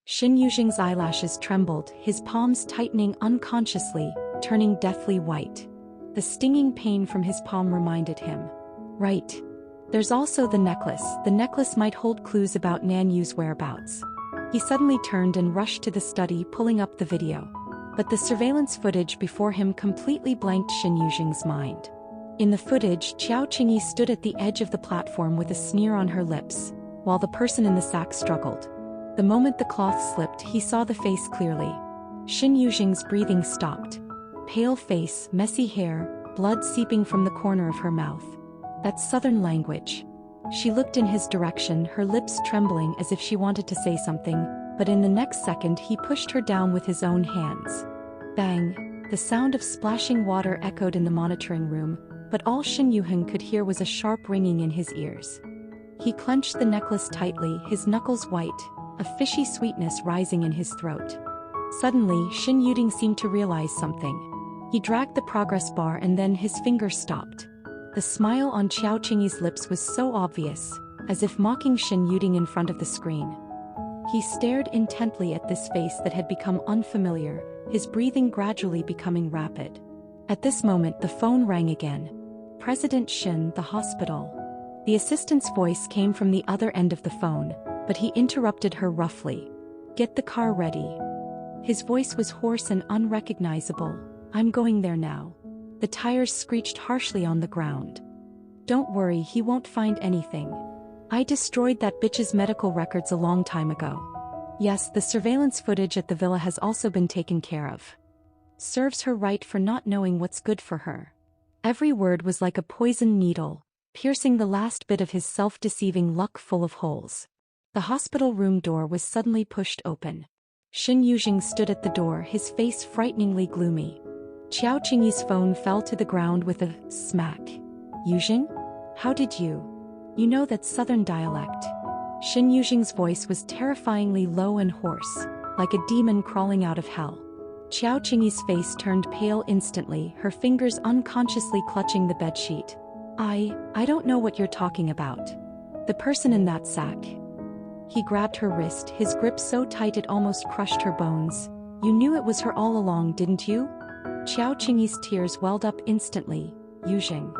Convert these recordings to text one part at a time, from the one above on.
Shinyu eyelashes trembled, his palms tightening unconsciously, turning deathly white. The stinging pain from his palm reminded him. Right. There's also the necklace. The necklace might hold clues about Nanu's whereabouts. He suddenly turned and rushed to the study, pulling up the video. But the surveillance footage before him completely blanked Shinyu's mind. In the footage, Chiao Qingyi stood at the edge of the platform with a sneer on her lips, while the person in the sack struggled. The moment the cloth slipped, he saw the face clearly. Shinyu's breathing stopped. Pale face, messy hair, blood seeping from the corner of her mouth. That's southern language. She looked in his direction, her lips trembling as if she wanted to say something, but in the next second he pushed her down with his own hands. Bang! The sound of splashing water echoed in the monitoring room, but all Shinyu could hear was a sharp ringing in his ears. He clenched the necklace tightly, his knuckles white, a fishy sweetness rising in his throat. Suddenly, Shinyu seemed to realize something. He dragged the progress bar and then his fingers stopped. The smile on Chiao Qingyi's lips was so obvious, as if mocking Shinyu in front of the screen. He stared intently at this face that had become unfamiliar, his breathing gradually becoming rapid. At this moment the phone rang again. President Shin, the hospital. The assistant's voice came from the other end of the phone, but he interrupted her roughly. Get the car ready. His voice was hoarse and unrecognizable. I'm going there now. The tires screeched harshly on the ground. Don't worry, he won't find anything. I destroyed that bitch's medical records a long time ago. Yes, the surveillance footage at the villa has also been taken care of. Serves her right for not knowing what's good for her. Every word was like a poisoned needle, piercing the last bit of his self-deceiving luck full of holes. The hospital room door was suddenly pushed open. Shinyu stood at the door, his face frighteningly gloomy. Chiao Qingyi's phone fell to the ground with a smack. Yujing? How did you? You know that southern dialect. Shinyu's voice was terrifyingly low and hoarse, like a demon crawling out of hell. Chiao Qingyi's face turned pale instantly, her fingers unconsciously clutching the bedsheet. I don't know what you're talking about. The person in that sack. He grabbed her wrist, his grip so tight it almost crushed her bones. You knew it was her all along, didn't you? Chiao Qingyi's tears welled up instantly. Yujing.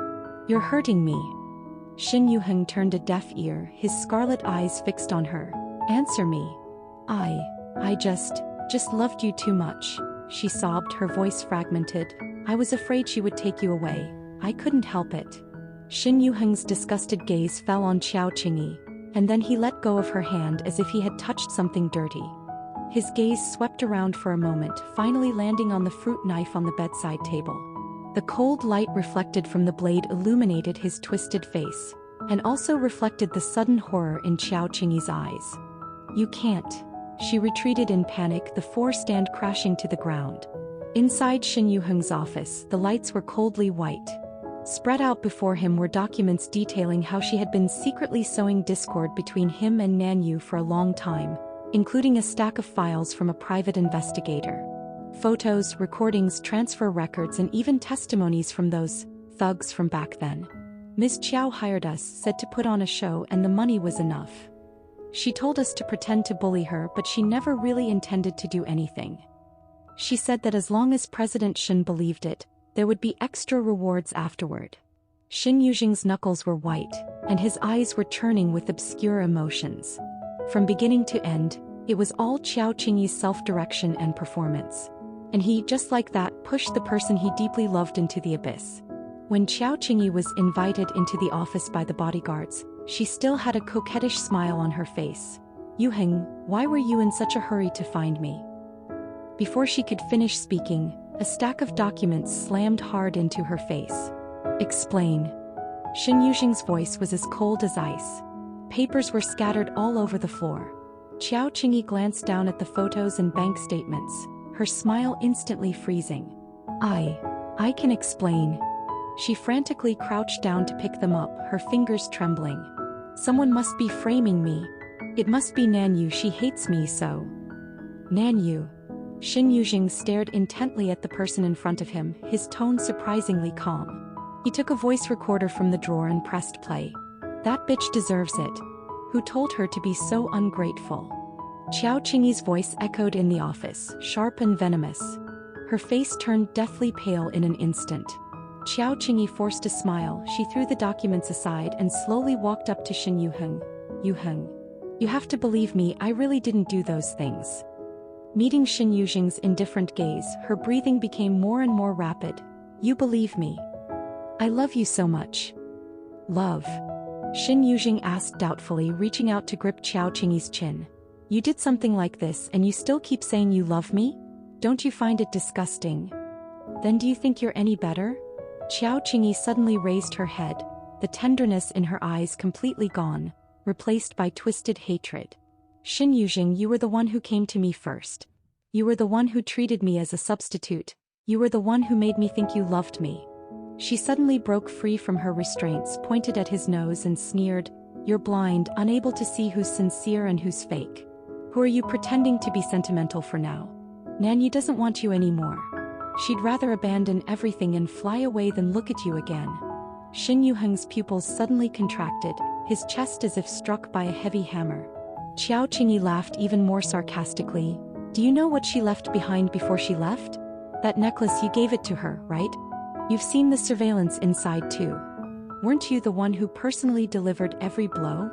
You're hurting me. Shinyu turned a deaf ear, his scarlet eyes fixed on her. Answer me. I just loved you too much. She sobbed, her voice fragmented. I was afraid she would take you away. I couldn't help it. Shinyu's disgusted gaze fell on Chiao Qingyi, and then he let go of her hand as if he had touched something dirty. His gaze swept around for a moment, finally landing on the fruit knife on the bedside table. The cold light reflected from the blade illuminated his twisted face, and also reflected the sudden horror in Chiao Qingyi's eyes. You can't. She retreated in panic, the four-stand crashing to the ground. Inside Shinyu's office, the lights were coldly white. Spread out before him were documents detailing how she had been secretly sowing discord between him and Nanu for a long time, including a stack of files from a private investigator. Photos, recordings, transfer records, and even testimonies from those thugs from back then. Ms. Chiao hired us, said to put on a show, and the money was enough. She told us to pretend to bully her, but she never really intended to do anything. She said that as long as President Shin believed it, there would be extra rewards afterward. Shinyu's knuckles were white, and his eyes were churning with obscure emotions. From beginning to end, it was all Chiao Qingyi's self-direction and performance. And he, just like that, pushed the person he deeply loved into the abyss. When Chiao Qingyi was invited into the office by the bodyguards, she still had a coquettish smile on her face. Yuheng, why were you in such a hurry to find me? Before she could finish speaking, a stack of documents slammed hard into her face. Explain. Shinyu's voice was as cold as ice. Papers were scattered all over the floor. Chiao Qingyi glanced down at the photos and bank statements, her smile instantly freezing. I can explain. She frantically crouched down to pick them up, her fingers trembling. Someone must be framing me. It must be Nanu, she hates me so. Nanu. Shinyu stared intently at the person in front of him, his tone surprisingly calm. He took a voice recorder from the drawer and pressed play. That bitch deserves it. Who told her to be so ungrateful? Chiao Qingyi's voice echoed in the office, sharp and venomous. Her face turned deathly pale in an instant. Chiao Qingyi forced a smile. She threw the documents aside and slowly walked up to Shinyu. Yuheng. You have to believe me, I really didn't do those things. Meeting Shinyu's indifferent gaze, her breathing became more and more rapid. You believe me. I love you so much. Love? Shinyu asked doubtfully, reaching out to grip Chiao Qingyi's chin. You did something like this and you still keep saying you love me? Don't you find it disgusting? Then do you think you're any better? Chiao Qingyi suddenly raised her head, the tenderness in her eyes completely gone, replaced by twisted hatred. Shinyu, you were the one who came to me first. You were the one who treated me as a substitute. You were the one who made me think you loved me. She suddenly broke free from her restraints, pointed at his nose and sneered, You're blind, unable to see who's sincere and who's fake. Who are you pretending to be sentimental for now? Nanu doesn't want you anymore. She'd rather abandon everything and fly away than look at you again. Shinyu's pupils suddenly contracted, his chest as if struck by a heavy hammer. Chiao Qingyi laughed even more sarcastically. Do you know what she left behind before she left? That necklace, you gave it to her, right? You've seen the surveillance inside too. Weren't you the one who personally delivered every blow?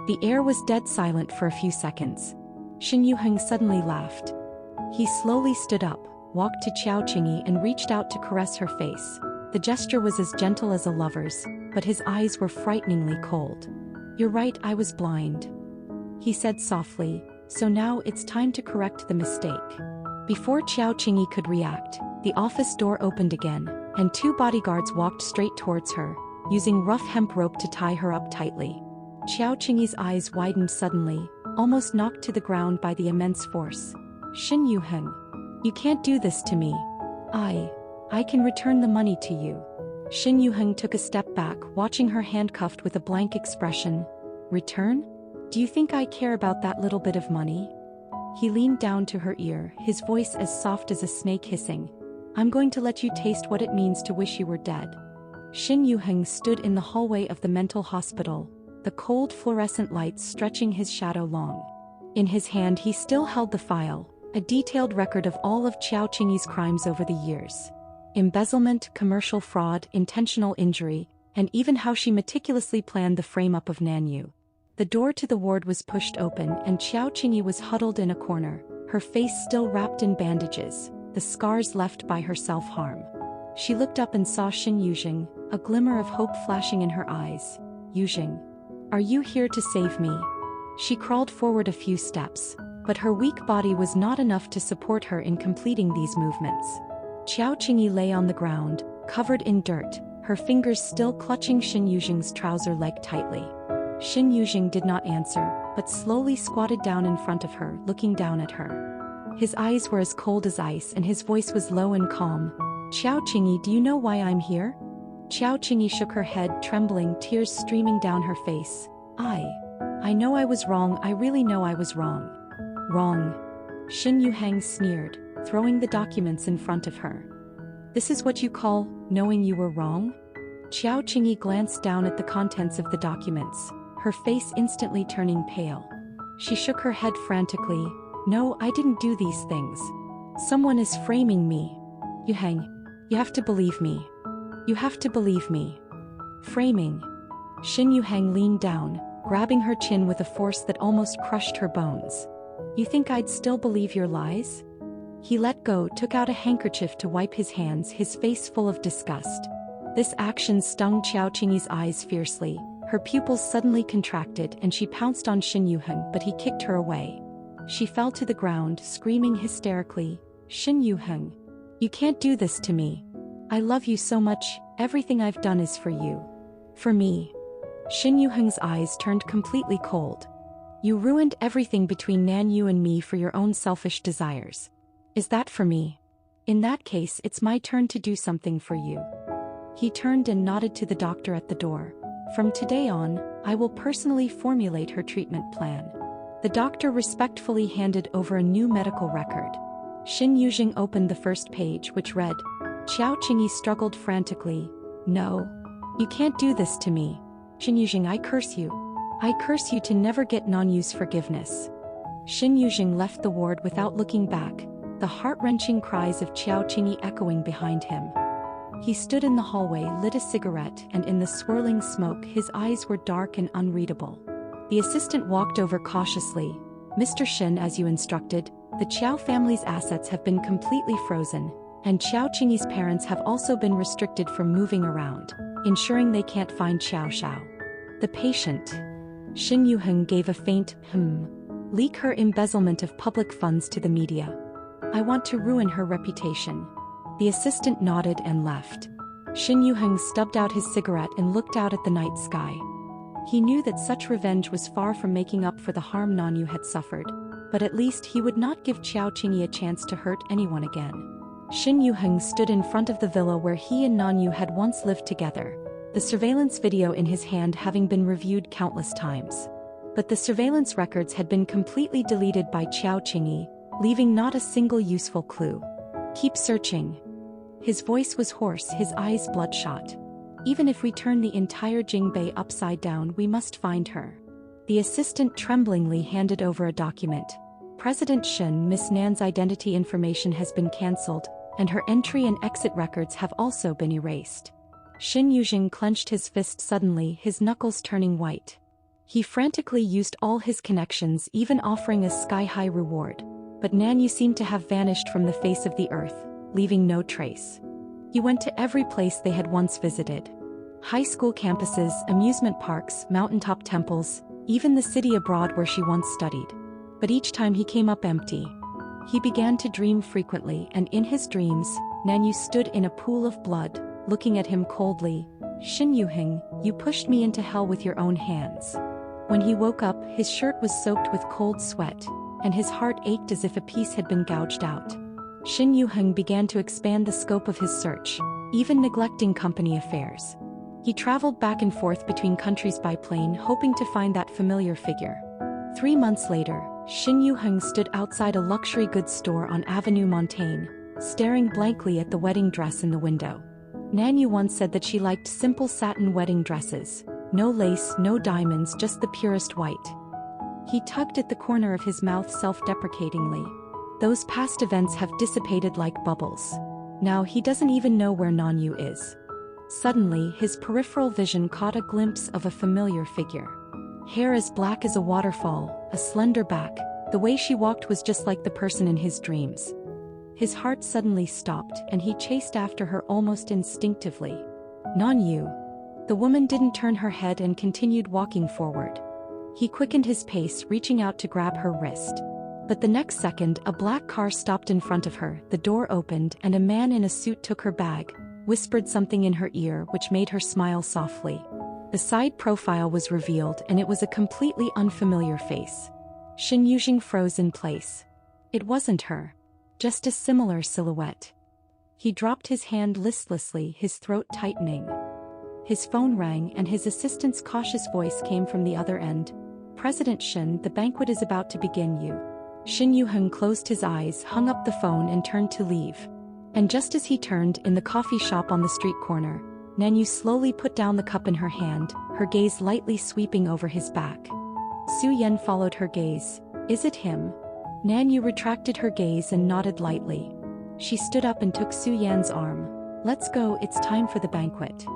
The air was dead silent for a few seconds. Shinyu suddenly laughed. He slowly stood up, walked to Chiao Qingyi and reached out to caress her face. The gesture was as gentle as a lover's, but his eyes were frighteningly cold. You're right, I was blind. He said softly, so now it's time to correct the mistake. Before Chiao Qingyi could react, the office door opened again, and two bodyguards walked straight towards her, using rough hemp rope to tie her up tightly. Chiao Qingyi's eyes widened suddenly, almost knocked to the ground by the immense force. Shinyu, you can't do this to me. I can return the money to you. Shinyu took a step back, watching her handcuffed with a blank expression. Return? Do you think I care about that little bit of money? He leaned down to her ear, his voice as soft as a snake hissing. I'm going to let you taste what it means to wish you were dead. Shinyu stood in the hallway of the mental hospital, the cold fluorescent lights stretching his shadow long. In his hand he still held the file, a detailed record of all of Chiao Qingyi's crimes over the years. Embezzlement, commercial fraud, intentional injury, and even how she meticulously planned the frame-up of Nanu. The door to the ward was pushed open and Chiao Qingyi was huddled in a corner, her face still wrapped in bandages, the scars left by her self-harm. She looked up and saw Shinyu, a glimmer of hope flashing in her eyes. Yujing, are you here to save me? She crawled forward a few steps, but her weak body was not enough to support her in completing these movements. Chiao Qingyi lay on the ground, covered in dirt, her fingers still clutching Shinyu's trouser leg tightly. Shinyu did not answer, but slowly squatted down in front of her, looking down at her. His eyes were as cold as ice and his voice was low and calm. Chiao Qingyi, do you know why I'm here? Chiao Qingyi shook her head, trembling, tears streaming down her face. I know I was wrong, I really know I was wrong. Wrong. Shinyu sneered, throwing the documents in front of her. This is what you call knowing you were wrong? Chiao Qingyi glanced down at the contents of the documents, her face instantly turning pale. She shook her head frantically. No, I didn't do these things. Someone is framing me. Yuheng, you have to believe me. You have to believe me. Framing. Shinyu leaned down, grabbing her chin with a force that almost crushed her bones. You think I'd still believe your lies? He let go, took out a handkerchief to wipe his hands, his face full of disgust. This action stung Chiao Qingyi's eyes fiercely. Her pupils suddenly contracted and she pounced on Shinyu, but he kicked her away. She fell to the ground, screaming hysterically, Shinyu, you can't do this to me. I love you so much, everything I've done is for you. For me. Shinyu's eyes turned completely cold. You ruined everything between Nanu and me for your own selfish desires. Is that for me? In that case, it's my turn to do something for you. He turned and nodded to the doctor at the door. From today on, I will personally formulate her treatment plan. The doctor respectfully handed over a new medical record. Shinyu opened the first page, which read, Chiao Qingyi struggled frantically. No. You can't do this to me. Shinyu, I curse you. I curse you to never get Nanu's forgiveness. Shinyu left the ward without looking back, the heart-wrenching cries of Chiao echoing behind him. He stood in the hallway, lit a cigarette, and in the swirling smoke his eyes were dark and unreadable. The assistant walked over cautiously. "Mr. Shin, as you instructed, the Chiao family's assets have been completely frozen, and Chiao Qingyi's parents have also been restricted from moving around, ensuring they can't find Chiao Xiao." The patient. Shinyu gave a faint leak her embezzlement of public funds to the media. "I want to ruin her reputation." The assistant nodded and left. Shinyu stubbed out his cigarette and looked out at the night sky. He knew that such revenge was far from making up for the harm Nanu had suffered, but at least he would not give Chiao Qingyi a chance to hurt anyone again. Shinyu stood in front of the villa where he and Nanu had once lived together, the surveillance video in his hand having been reviewed countless times. But the surveillance records had been completely deleted by Chiao Qingyi, leaving not a single useful clue. "Keep searching." His voice was hoarse, his eyes bloodshot. "Even if we turn the entire Jingbei upside down, we must find her." The assistant tremblingly handed over a document. "President Shin, Miss Nan's identity information has been cancelled, and her entry and exit records have also been erased." Shinyu clenched his fist suddenly, his knuckles turning white. He frantically used all his connections, even offering a sky-high reward. But Nanu seemed to have vanished from the face of the earth, leaving no trace. He went to every place they had once visited. High school campuses, amusement parks, mountaintop temples, even the city abroad where she once studied. But each time he came up empty. He began to dream frequently, and in his dreams, Nanu stood in a pool of blood, looking at him coldly. "Shinyu, you pushed me into hell with your own hands." When he woke up, his shirt was soaked with cold sweat, and his heart ached as if a piece had been gouged out. Shinyu began to expand the scope of his search, even neglecting company affairs. He traveled back and forth between countries by plane, hoping to find that familiar figure. 3 months later, Shinyu stood outside a luxury goods store on Avenue Montaigne, staring blankly at the wedding dress in the window. Nanu once said that she liked simple satin wedding dresses. No lace, no diamonds, just the purest white. He tugged at the corner of his mouth self-deprecatingly. Those past events have dissipated like bubbles. Now he doesn't even know where Nanu is. Suddenly, his peripheral vision caught a glimpse of a familiar figure. Hair as black as a waterfall, a slender back, the way she walked was just like the person in his dreams. His heart suddenly stopped, and he chased after her almost instinctively. "Nanu." The woman didn't turn her head and continued walking forward. He quickened his pace, reaching out to grab her wrist. But the next second, a black car stopped in front of her, the door opened, and a man in a suit took her bag, whispered something in her ear which made her smile softly. The side profile was revealed, and it was a completely unfamiliar face. Shinyu froze in place. It wasn't her. Just a similar silhouette. He dropped his hand listlessly, his throat tightening. His phone rang, and his assistant's cautious voice came from the other end. "President Shin, the banquet is about to begin. You." Shinyu closed his eyes, hung up the phone, and turned to leave. And just as he turned, in the coffee shop on the street corner, Nanu slowly put down the cup in her hand, her gaze lightly sweeping over his back. Su Yan followed her gaze. "Is it him?" Nanu retracted her gaze and nodded lightly. She stood up and took Su Yan's arm. "Let's go, it's time for the banquet."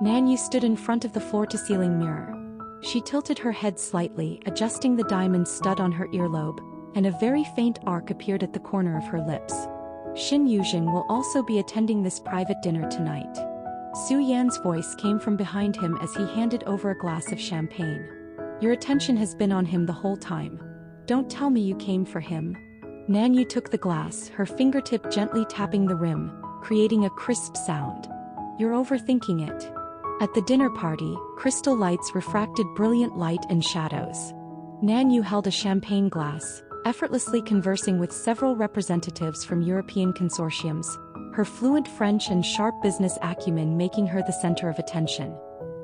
Nanu stood in front of the floor-to-ceiling mirror. She tilted her head slightly, adjusting the diamond stud on her earlobe, and a very faint arc appeared at the corner of her lips. "Shinyu will also be attending this private dinner tonight." Su Yan's voice came from behind him as he handed over a glass of champagne. "Your attention has been on him the whole time. Don't tell me you came for him." Nanu took the glass, her fingertip gently tapping the rim, creating a crisp sound. "You're overthinking it." At the dinner party, crystal lights refracted brilliant light and shadows. Nanu held a champagne glass, effortlessly conversing with several representatives from European consortiums, her fluent French and sharp business acumen making her the center of attention.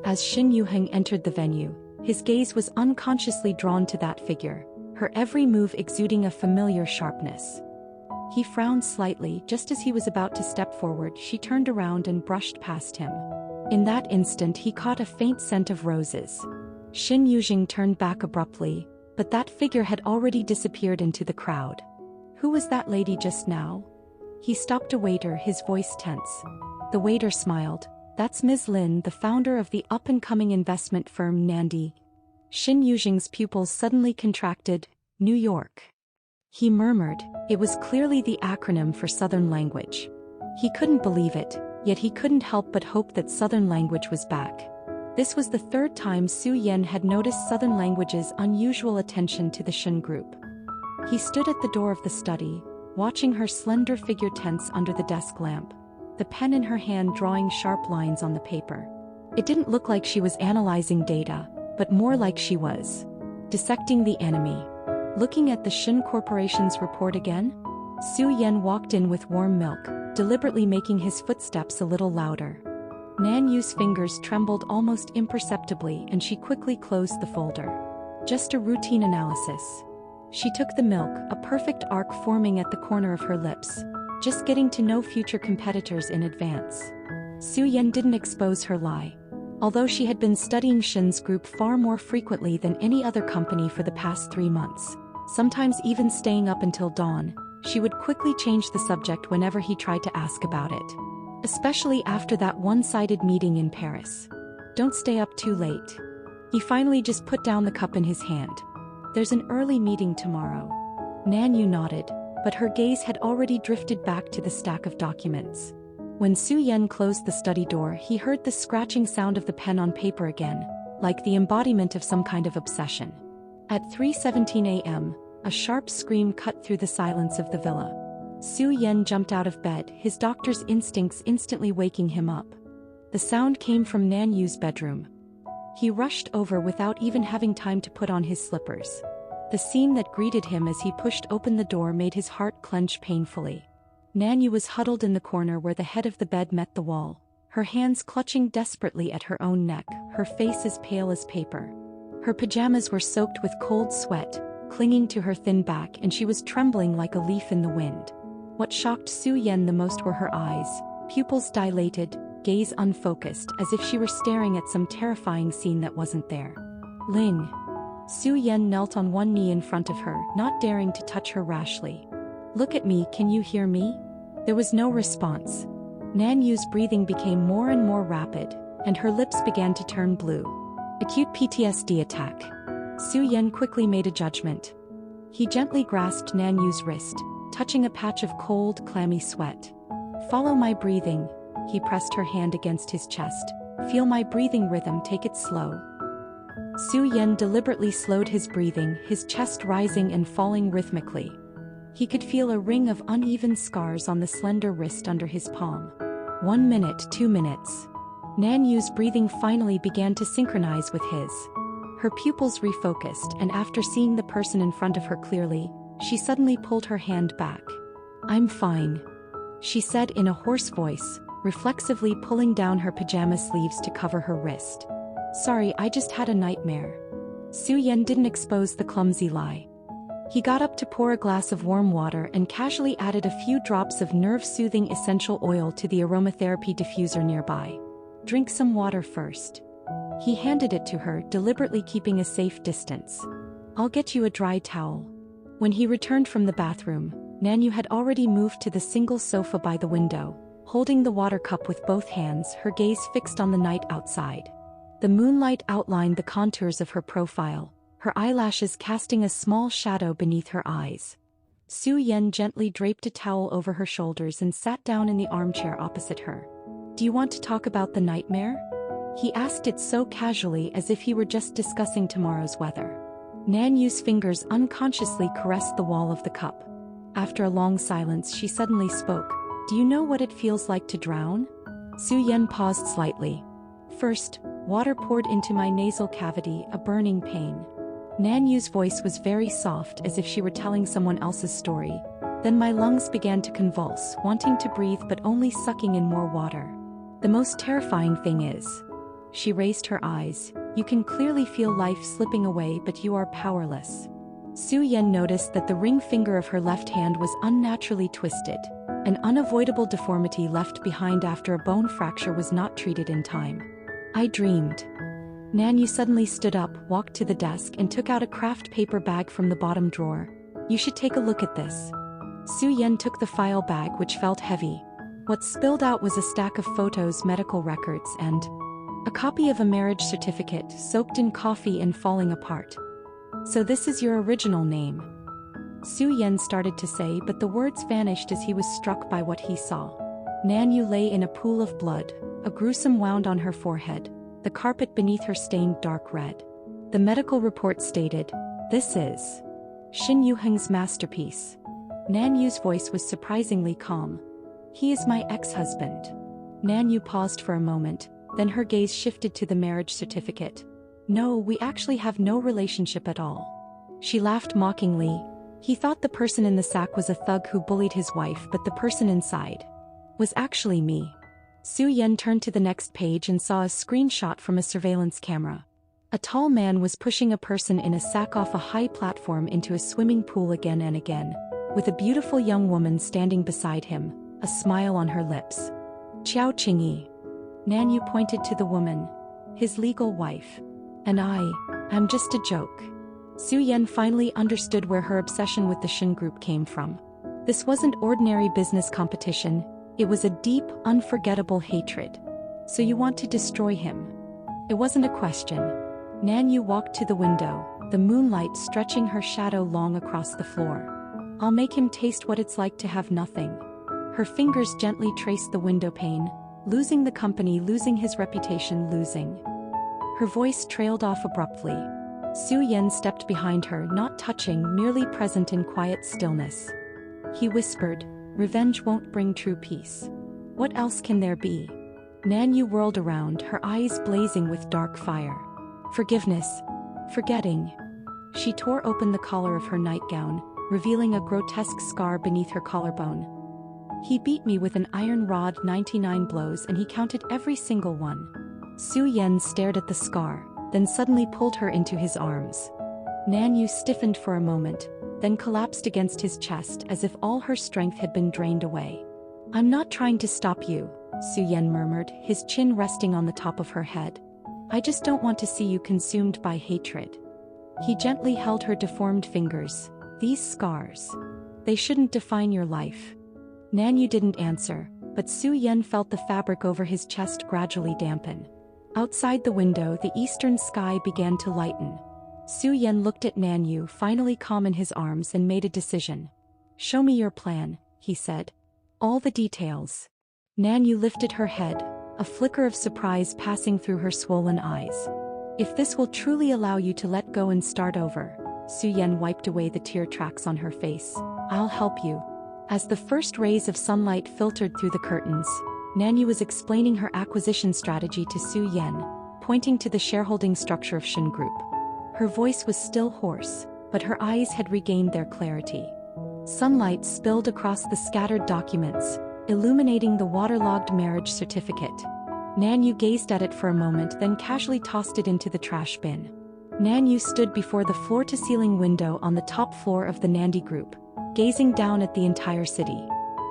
As Shinyu entered the venue, his gaze was unconsciously drawn to that figure, her every move exuding a familiar sharpness. He frowned slightly. Just as he was about to step forward, she turned around and brushed past him. In that instant he caught a faint scent of roses. Shinyu turned back abruptly. but that figure had already disappeared into the crowd. Who was that lady just now? He stopped a waiter, his voice tense. The waiter smiled. That's Ms. Lin, the founder of the up-and-coming investment firm Nandi. Shin pupils suddenly contracted. New York. He murmured. It was clearly the acronym for Southern language. He couldn't believe it, yet he couldn't help but hope that Southern language was back. This was the third time Su Yan had noticed Southern language's unusual attention to the Shin group. He stood at the door of the study, watching her slender figure tense under the desk lamp, the pen in her hand drawing sharp lines on the paper. It didn't look like she was analyzing data, but more like she was dissecting the enemy. Looking at the Shin Corporation's report again? Su Yan walked in with warm milk, deliberately making his footsteps a little louder. Nanu's fingers trembled almost imperceptibly and she quickly closed the folder. Just a routine analysis. She took the milk, a perfect arc forming at the corner of her lips, just getting to know future competitors in advance. Su Yan didn't expose her lie. Although she had been studying Shin's group far more frequently than any other company for the past 3 months, sometimes even staying up until dawn, she would quickly change the subject whenever he tried to ask about it. Especially after that one-sided meeting in Paris. Don't stay up too late. He finally just put down the cup in his hand. There's an early meeting tomorrow. Nanu nodded, but her gaze had already drifted back to the stack of documents. When Su Yan closed the study door, he heard the scratching sound of the pen on paper again, like the embodiment of some kind of obsession. At 3:17 a.m., a sharp scream cut through the silence of the villa. Su Yan jumped out of bed, his doctor's instincts instantly waking him up. The sound came from Nanu's bedroom. He rushed over without even having time to put on his slippers. The scene that greeted him as he pushed open the door made his heart clench painfully. Nanu was huddled in the corner where the head of the bed met the wall, her hands clutching desperately at her own neck, her face as pale as paper. Her pajamas were soaked with cold sweat, clinging to her thin back, and she was trembling like a leaf in the wind. What shocked Su Yan the most were her eyes, pupils dilated, gaze unfocused, as if she were staring at some terrifying scene that wasn't there. Ling. Su Yan knelt on one knee in front of her, not daring to touch her rashly. Look at me, can you hear me? There was no response. Nanu's breathing became more and more rapid, and her lips began to turn blue. Acute PTSD attack. Su Yan quickly made a judgment. He gently grasped Nanu's wrist, touching a patch of cold, clammy sweat. Follow my breathing. He pressed her hand against his chest. Feel my breathing rhythm, take it slow. Su Yan deliberately slowed his breathing, his chest rising and falling rhythmically. He could feel a ring of uneven scars on the slender wrist under his palm. 1 minute, 2 minutes. Nanu's breathing finally began to synchronize with his. Her pupils refocused, and after seeing the person in front of her clearly, she suddenly pulled her hand back. I'm fine, she said in a hoarse voice, reflexively pulling down her pajama sleeves to cover her wrist. Sorry, I just had a nightmare. Su Yan didn't expose the clumsy lie. He got up to pour a glass of warm water and casually added a few drops of nerve-soothing essential oil to the aromatherapy diffuser nearby. Drink some water first. He handed it to her, deliberately keeping a safe distance. I'll get you a dry towel. When he returned from the bathroom, Nanu had already moved to the single sofa by the window, holding the water cup with both hands, her gaze fixed on the night outside. The moonlight outlined the contours of her profile, her eyelashes casting a small shadow beneath her eyes. Su Yan gently draped a towel over her shoulders and sat down in the armchair opposite her. Do you want to talk about the nightmare? He asked it so casually as if he were just discussing tomorrow's weather. Nanu's fingers unconsciously caressed the wall of the cup. After a long silence, she suddenly spoke. Do you know what it feels like to drown? Su Yan paused slightly. First, water poured into my nasal cavity, a burning pain. Nanu's voice was very soft, as if she were telling someone else's story. Then my lungs began to convulse, wanting to breathe but only sucking in more water. The most terrifying thing is, she raised her eyes, you can clearly feel life slipping away, but you are powerless. Su Yan noticed that the ring finger of her left hand was unnaturally twisted, an unavoidable deformity left behind after a bone fracture was not treated in time. I dreamed. Nanu suddenly stood up, walked to the desk and took out a craft paper bag from the bottom drawer. You should take a look at this. Su Yan took the file bag, which felt heavy. What spilled out was a stack of photos, medical records, and a copy of a marriage certificate soaked in coffee and falling apart. So this is your original name? Su Yan started to say, but the words vanished as he was struck by what he saw. Nanu lay in a pool of blood, a gruesome wound on her forehead, the carpet beneath her stained dark red. The medical report stated, "This is Shinyu masterpiece." Nanu's voice was surprisingly calm. "He is my ex-husband." Nanu paused for a moment, then her gaze shifted to the marriage certificate. "No, we actually have no relationship at all." She laughed mockingly. He thought the person in the sack was a thug who bullied his wife, but the person inside was actually me. Su Yan turned to the next page and saw a screenshot from a surveillance camera. A tall man was pushing a person in a sack off a high platform into a swimming pool again and again, with a beautiful young woman standing beside him, a smile on her lips. "Chiao Qingyi." Nanu pointed to the woman. "His legal wife. And I'm just a joke." Su Yan finally understood where her obsession with the Shin group came from. This wasn't ordinary business competition, it was a deep, unforgettable hatred. "So you want to destroy him?" It wasn't a question. Nanu walked to the window, the moonlight stretching her shadow long across the floor. "I'll make him taste what it's like to have nothing." Her fingers gently traced the window pane, losing the company, losing his reputation, losing. Her voice trailed off abruptly. Su Yan stepped behind her, not touching, merely present in quiet stillness. He whispered, "Revenge won't bring true peace. What else can there be?" Nanu whirled around, her eyes blazing with dark fire. "Forgiveness. Forgetting." She tore open the collar of her nightgown, revealing a grotesque scar beneath her collarbone. "He beat me with an iron rod 99 blows and he counted every single one." Su Yan stared at the scar, then suddenly pulled her into his arms. Nanu stiffened for a moment, then collapsed against his chest as if all her strength had been drained away. "I'm not trying to stop you," Su Yan murmured, his chin resting on the top of her head. "I just don't want to see you consumed by hatred." He gently held her deformed fingers. "These scars. They shouldn't define your life." Nanu didn't answer, but Su Yan felt the fabric over his chest gradually dampen. Outside the window, the eastern sky began to lighten. Su Yan looked at Nanu, finally calm in his arms, and made a decision. "Show me your plan," he said. "All the details." Nanu lifted her head, a flicker of surprise passing through her swollen eyes. "If this will truly allow you to let go and start over," Su Yan wiped away the tear tracks on her face, "I'll help you." As the first rays of sunlight filtered through the curtains, Nanu was explaining her acquisition strategy to Su Yan, pointing to the shareholding structure of Shin Group. Her voice was still hoarse, but her eyes had regained their clarity. Sunlight spilled across the scattered documents, illuminating the waterlogged marriage certificate. Nanu gazed at it for a moment, then casually tossed it into the trash bin. Nanu stood before the floor-to-ceiling window on the top floor of the Nandi group, gazing down at the entire city.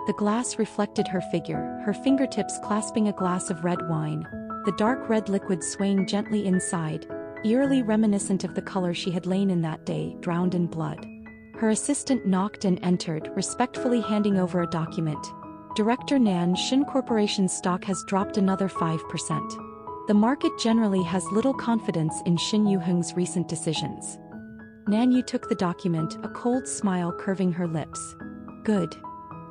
The glass reflected her figure, her fingertips clasping a glass of red wine, the dark red liquid swaying gently inside, eerily reminiscent of the color she had lain in that day, drowned in blood. Her assistant knocked and entered, respectfully handing over a document. "Director Nan, Shin Corporation's stock has dropped another 5%. The market generally has little confidence in Shinyu recent decisions." Nanu took the document, a cold smile curving her lips. "Good."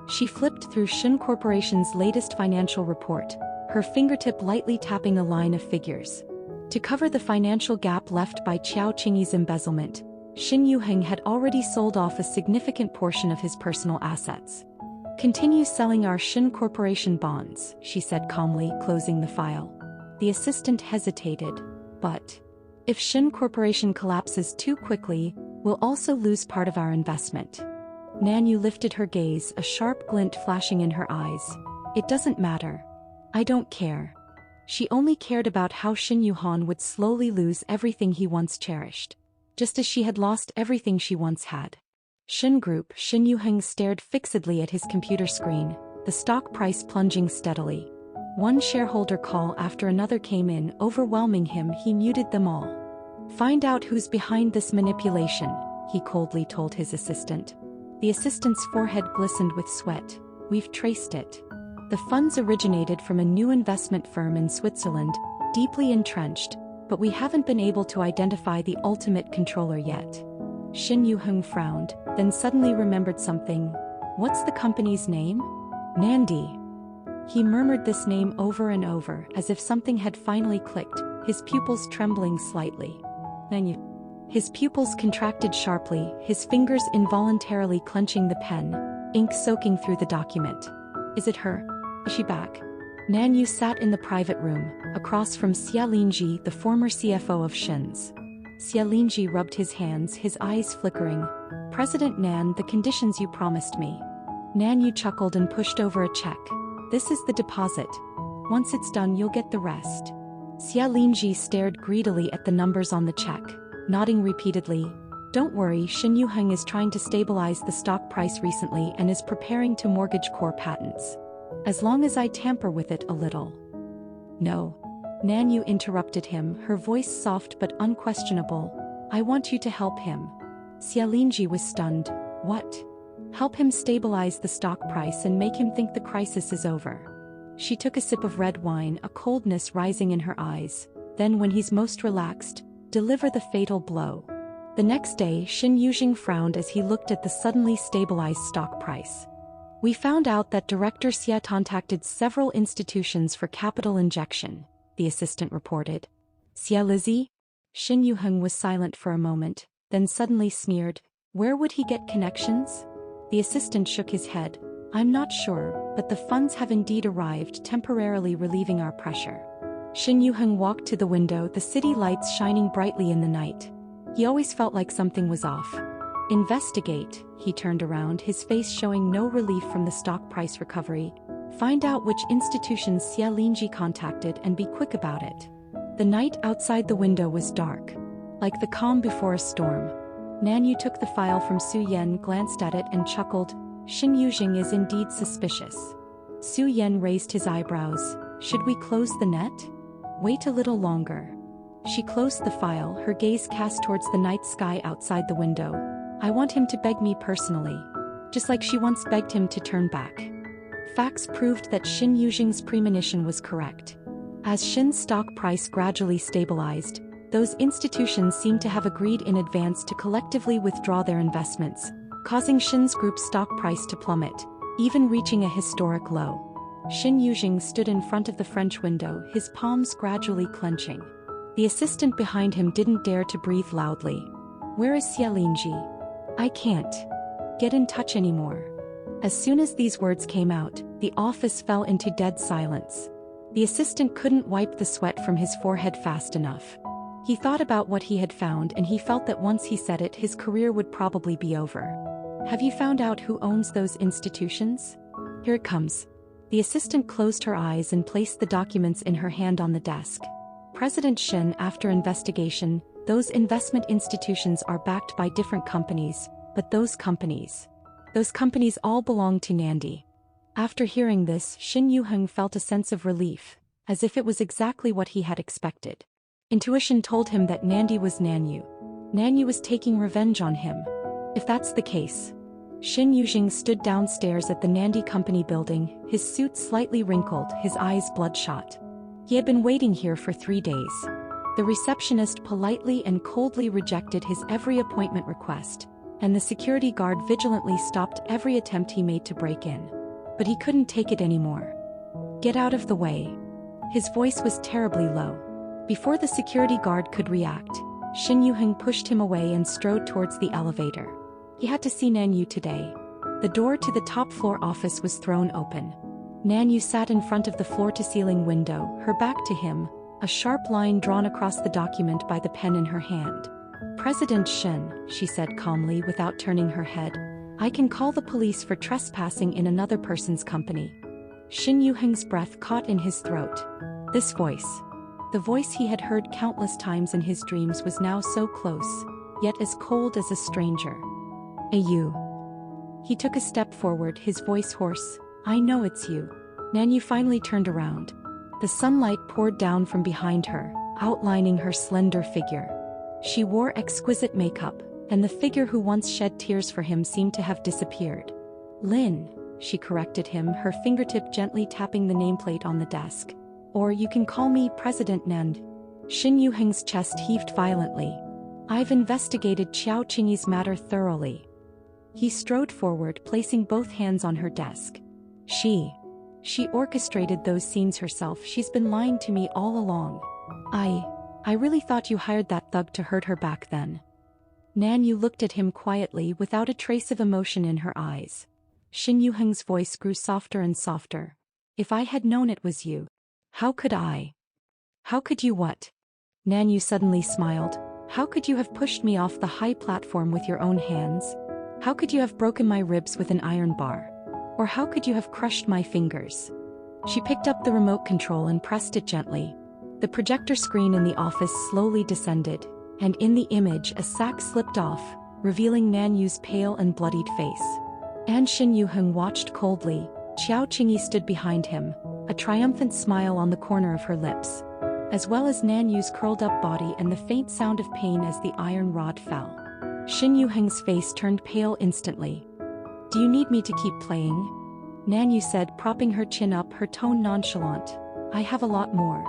She flipped through Shin Corporation's latest financial report, her fingertip lightly tapping a line of figures. To cover the financial gap left by Chiao Qingyi's embezzlement, Shinyu had already sold off a significant portion of his personal assets. "Continue selling our Shin Corporation bonds," she said calmly, closing the file. The assistant hesitated. "But if Shin Corporation collapses too quickly, we'll also lose part of our investment." Nanu lifted her gaze, a sharp glint flashing in her eyes. "It doesn't matter. I don't care." She only cared about how Shinyu would slowly lose everything he once cherished, just as she had lost everything she once had. Shin Group. Shinyu stared fixedly at his computer screen, the stock price plunging steadily. One shareholder call after another came in, overwhelming him. He muted them all. "Find out who's behind this manipulation," he coldly told his assistant. The assistant's forehead glistened with sweat. "We've traced it. The funds originated from a new investment firm in Switzerland, deeply entrenched, but we haven't been able to identify the ultimate controller yet." Shinyu frowned, then suddenly remembered something. "What's the company's name?" "Nandi." He murmured this name over and over, as if something had finally clicked, his pupils trembling slightly. Nanu. His pupils contracted sharply, his fingers involuntarily clenching the pen, ink soaking through the document. "Is it her? Is she back?" Nanu sat in the private room, across from Xia Linji, the former CFO of Shin's. Xia Linji rubbed his hands, his eyes flickering. "President Nan, the conditions you promised me." Nanu chuckled and pushed over a check. "This is the deposit. Once it's done, you'll get the rest." Xia Linji stared greedily at the numbers on the check, nodding repeatedly. "Don't worry, Shinyu is trying to stabilize the stock price recently and is preparing to mortgage core patents. As long as I tamper with it a little." "No." Nanu interrupted him, her voice soft but unquestionable. "I want you to help him." Xia Linji was stunned. "What?" "Help him stabilize the stock price and make him think the crisis is over." She took a sip of red wine, a coldness rising in her eyes. "Then when he's most relaxed, deliver the fatal blow." The next day, Shinyu frowned as he looked at the suddenly stabilized stock price. "We found out that Director Xia contacted several institutions for capital injection," the assistant reported. "Xia Lizzie?" Shinyu was silent for a moment, then suddenly sneered. "Where would he get connections?" The assistant shook his head. "I'm not sure, but the funds have indeed arrived, temporarily relieving our pressure." Shinyu walked to the window, the city lights shining brightly in the night. He always felt like something was off. "Investigate," he turned around, his face showing no relief from the stock price recovery. "Find out which institutions Xia Linji contacted and be quick about it." The night outside the window was dark, like the calm before a storm. Nanu took the file from Su Yan, glanced at it and chuckled. "Shinyu is indeed suspicious." Su Yan raised his eyebrows. "Should we close the net?" "Wait a little longer." She closed the file, her gaze cast towards the night sky outside the window. "I want him to beg me personally. Just like she once begged him to turn back." Facts proved that Shinyu's premonition was correct. As Shin's stock price gradually stabilized, those institutions seemed to have agreed in advance to collectively withdraw their investments, causing Shin's group's stock price to plummet, even reaching a historic low. Shinyu stood in front of the French window, his palms gradually clenching. The assistant behind him didn't dare to breathe loudly. "Where is Xia Linji? I can't get in touch anymore." As soon as these words came out, the office fell into dead silence. The assistant couldn't wipe the sweat from his forehead fast enough. He thought about what he had found and he felt that once he said it, his career would probably be over. "Have you found out who owns those institutions?" "Here it comes." The assistant closed her eyes and placed the documents in her hand on the desk. "President Shin, after investigation, those investment institutions are backed by different companies, but those companies all belong to Nandi." After hearing this, Shinyu felt a sense of relief, as if it was exactly what he had expected. Intuition told him that Nandi was Nanu. Nanu was taking revenge on him. If that's the case. Shinyu stood downstairs at the Nandi company building, his suit slightly wrinkled, his eyes bloodshot. He had been waiting here for 3 days. The receptionist politely and coldly rejected his every appointment request, and the security guard vigilantly stopped every attempt he made to break in. But he couldn't take it anymore. "Get out of the way." His voice was terribly low. Before the security guard could react, Shinyu pushed him away and strode towards the elevator. He had to see Nanu today. The door to the top floor office was thrown open. Nanu sat in front of the floor-to-ceiling window, her back to him, a sharp line drawn across the document by the pen in her hand. "President Shin," she said calmly without turning her head, "I can call the police for trespassing in another person's company." Shinyu breath caught in his throat. This voice. The voice he had heard countless times in his dreams was now so close, yet as cold as a stranger. "You." He took a step forward, his voice hoarse. "I know it's you." Nanu finally turned around. The sunlight poured down from behind her, outlining her slender figure. She wore exquisite makeup, and the figure who once shed tears for him seemed to have disappeared. "Lin," she corrected him, her fingertip gently tapping the nameplate on the desk. "Or you can call me President Nand." Shinyu chest heaved violently. "I've investigated Chiao Qingyi's matter thoroughly." He strode forward, placing both hands on her desk. She orchestrated those scenes herself. She's been lying to me all along. I really thought you hired that thug to hurt her back then." Nanu looked at him quietly without a trace of emotion in her eyes. Shinyu voice grew softer and softer. "If I had known it was you. How could I? How could you what?" Nanu suddenly smiled. "How could you have pushed me off the high platform with your own hands? How could you have broken my ribs with an iron bar? Or how could you have crushed my fingers?" She picked up the remote control and pressed it gently. The projector screen in the office slowly descended, and in the image a sack slipped off, revealing Nanu's pale and bloodied face. And Shinyu watched coldly. Chiao Qingyi stood behind him, a triumphant smile on the corner of her lips, as well as Nanu's curled-up body and the faint sound of pain as the iron rod fell. Shinyu face turned pale instantly. "Do you need me to keep playing?" Nanu said, propping her chin up, her tone nonchalant. "I have a lot more.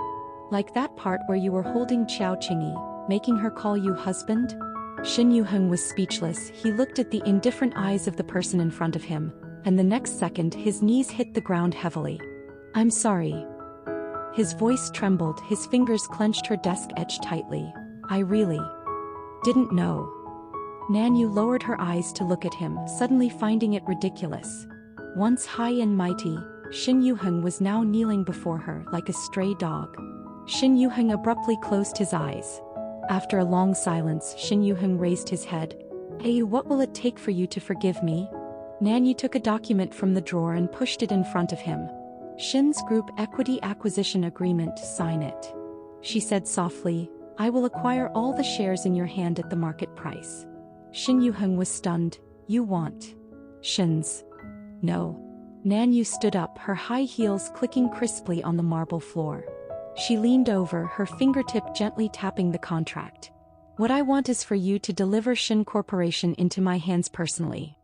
Like that part where you were holding Chiao Qingyi, making her call you husband?" Shinyu was speechless. He looked at the indifferent eyes of the person in front of him, and the next second his knees hit the ground heavily. "I'm sorry." His voice trembled, his fingers clenched her desk edge tightly. "I really didn't know." Nanu lowered her eyes to look at him, suddenly finding it ridiculous. Once high and mighty, Shinyu was now kneeling before her like a stray dog. Shinyu abruptly closed his eyes. After a long silence, Shinyu raised his head. "Hey, what will it take for you to forgive me?" Nanu took a document from the drawer and pushed it in front of him. "Shin's Group Equity Acquisition Agreement, sign it," she said softly. "I will acquire all the shares in your hand at the market price." Shinyu was stunned. "You want Shin's?" "No." Nanu stood up, her high heels clicking crisply on the marble floor. She leaned over, her fingertip gently tapping the contract. "What I want is for you to deliver Shin Corporation into my hands personally."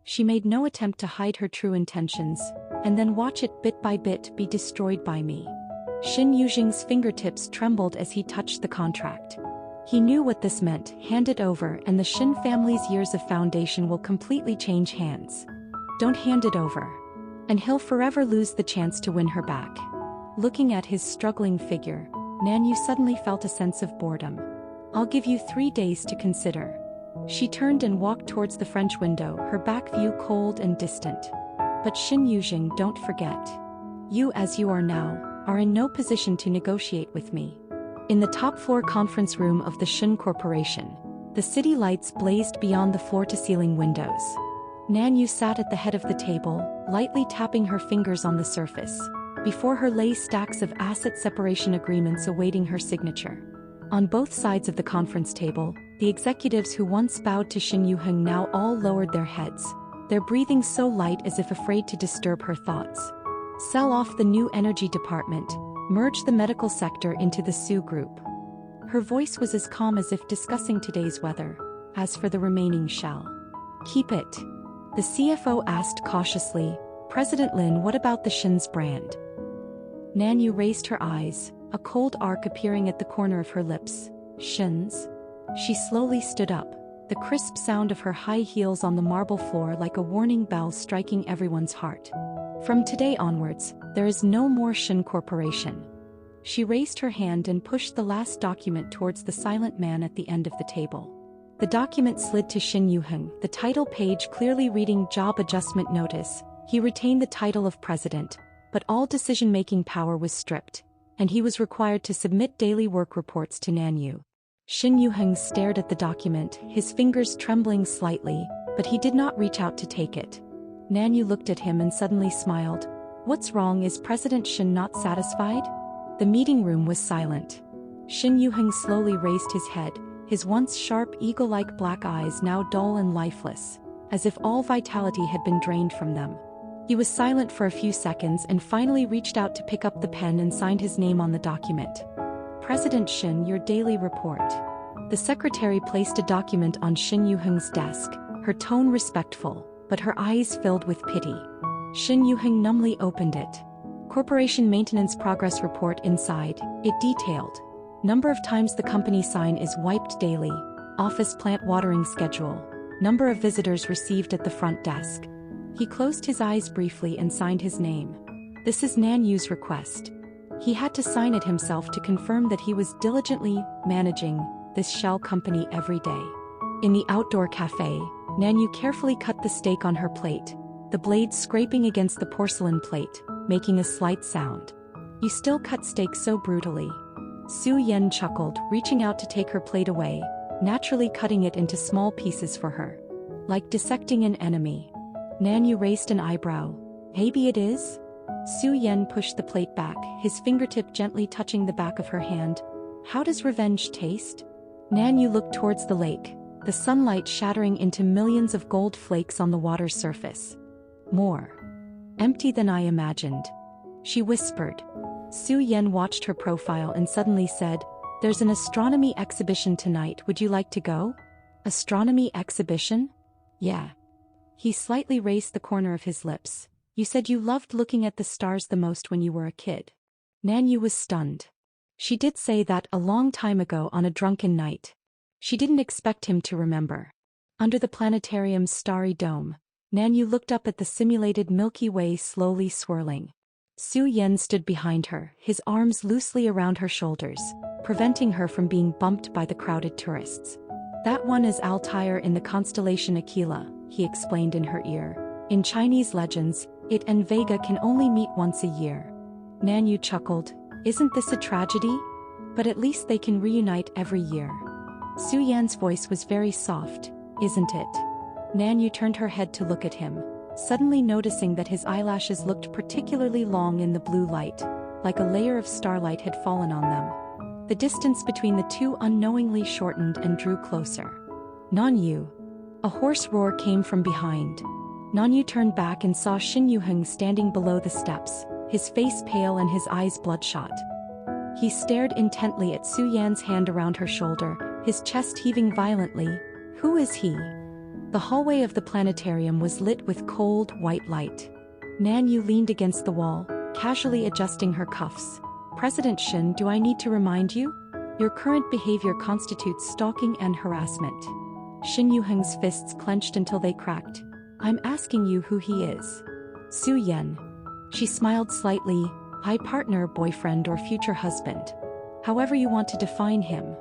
She made no attempt to hide her true intentions, and then watch it bit by bit be destroyed by me. Shin Yujing's fingertips trembled as he touched the contract. He knew what this meant: hand it over and the Shin family's years of foundation will completely change hands. Don't hand it over, and he'll forever lose the chance to win her back. Looking at his struggling figure, Nanu suddenly felt a sense of boredom. "I'll give you 3 days to consider." She turned and walked towards the French window, her back view cold and distant. "But Shin Yujing, don't forget. You, as you are now, are in no position to negotiate with me." In the top-floor conference room of the Shin Corporation, the city lights blazed beyond the floor-to-ceiling windows. Nanu sat at the head of the table, lightly tapping her fingers on the surface. Before her lay stacks of asset separation agreements awaiting her signature. On both sides of the conference table, the executives who once bowed to Shinyu now all lowered their heads, their breathing so light as if afraid to disturb her thoughts. Sell off the new energy department, merge the medical sector into the Su Group. Her voice was as calm as if discussing today's weather. As for the remaining shall keep it. The CFO asked cautiously, "President Lin, what about the Shin's brand?" Nanu raised her eyes, a cold arc appearing at the corner of her lips. "Shin's?" She slowly stood up, the crisp sound of her high heels on the marble floor like a warning bell striking everyone's heart. "From today onwards, there is no more Shin Corporation." She raised her hand and pushed the last document towards the silent man at the end of the table. The document slid to Shinyu, the title page clearly reading Job Adjustment Notice. He retained the title of president, but all decision-making power was stripped, and he was required to submit daily work reports to Nanu. Shinyu stared at the document, his fingers trembling slightly, but he did not reach out to take it. Nanu looked at him and suddenly smiled. "What's wrong? Is President Shin not satisfied?" The meeting room was silent. Shinyu slowly raised his head, his once sharp eagle-like black eyes now dull and lifeless, as if all vitality had been drained from them. He was silent for a few seconds and finally reached out to pick up the pen and signed his name on the document. President Shin, your daily report. The secretary placed a document on Shinyu-hung's desk, her tone respectful, but her eyes filled with pity. Shinyu-hung numbly opened it. Corporation maintenance progress report inside, it detailed. Number of times the company sign is wiped daily, office plant watering schedule, number of visitors received at the front desk. He closed his eyes briefly and signed his name. This is Nanyu's request. He had to sign it himself to confirm that he was diligently managing this shell company every day. In the outdoor cafe, Nanu carefully cut the steak on her plate, the blade scraping against the porcelain plate, making a slight sound. You still cut steak so brutally. Su Yen chuckled, reaching out to take her plate away, naturally cutting it into small pieces for her. Like dissecting an enemy. Nanu raised an eyebrow. Maybe it is? Su Yen pushed the plate back, his fingertip gently touching the back of her hand. How does revenge taste? Nanu looked towards the lake, the sunlight shattering into millions of gold flakes on the water's surface. More empty than I imagined, she whispered. Su Yen watched her profile and suddenly said, There's an astronomy exhibition tonight, would you like to go? Astronomy exhibition? Yeah. He slightly raised the corner of his lips. You said you loved looking at the stars the most when you were a kid. Nanu was stunned. She did say that a long time ago on a drunken night. She didn't expect him to remember. Under the planetarium's starry dome, Nanu looked up at the simulated Milky Way slowly swirling. Su Yen stood behind her, his arms loosely around her shoulders, preventing her from being bumped by the crowded tourists. That one is Altair in the constellation Aquila, he explained in her ear. In Chinese legends, it and Vega can only meet once a year. Nanu chuckled. Isn't this a tragedy? But at least they can reunite every year. Su Yan's voice was very soft, isn't it? Nanu turned her head to look at him, suddenly noticing that his eyelashes looked particularly long in the blue light, like a layer of starlight had fallen on them. The distance between the two unknowingly shortened and drew closer. Nanu! A hoarse roar came from behind. Nanu turned back and saw Shinyu-hung standing below the steps, his face pale and his eyes bloodshot. He stared intently at Su Yan's hand around her shoulder, his chest heaving violently. Who is he? The hallway of the planetarium was lit with cold, white light. Nanu leaned against the wall, casually adjusting her cuffs. President Shin, do I need to remind you? Your current behavior constitutes stalking and harassment. Shinyu-hung's fists clenched until they cracked. I'm asking you who he is. Su Yen. She smiled slightly. My partner, boyfriend or future husband. However you want to define him.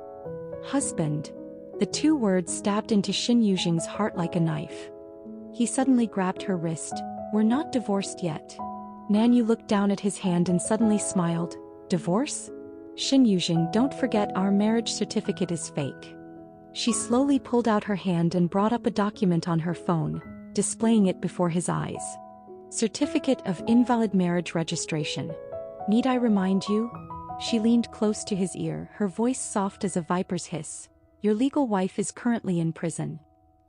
Husband. The two words stabbed into Shinyu-hung's heart like a knife. He suddenly grabbed her wrist. We're not divorced yet. Nanu looked down at his hand and suddenly smiled. Divorce? Shinyu-hung, don't forget our marriage certificate is fake. She slowly pulled out her hand and brought up a document on her phone, displaying it before his eyes. Certificate of Invalid Marriage Registration. Need I remind you? She leaned close to his ear, her voice soft as a viper's hiss. Your legal wife is currently in prison.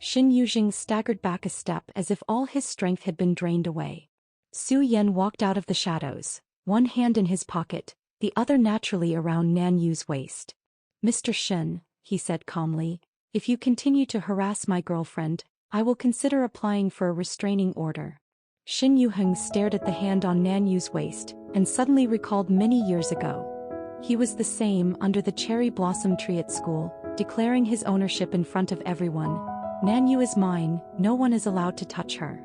Shinyu-hung staggered back a step as if all his strength had been drained away. Su Yen walked out of the shadows, one hand in his pocket, the other naturally around Nanyu's waist. Mr. Shin, he said calmly, if you continue to harass my girlfriend, I will consider applying for a restraining order. Shinyu-hung stared at the hand on Nanyu's waist, and suddenly recalled many years ago. He was the same under the cherry blossom tree at school, declaring his ownership in front of everyone. Nanu is mine, no one is allowed to touch her.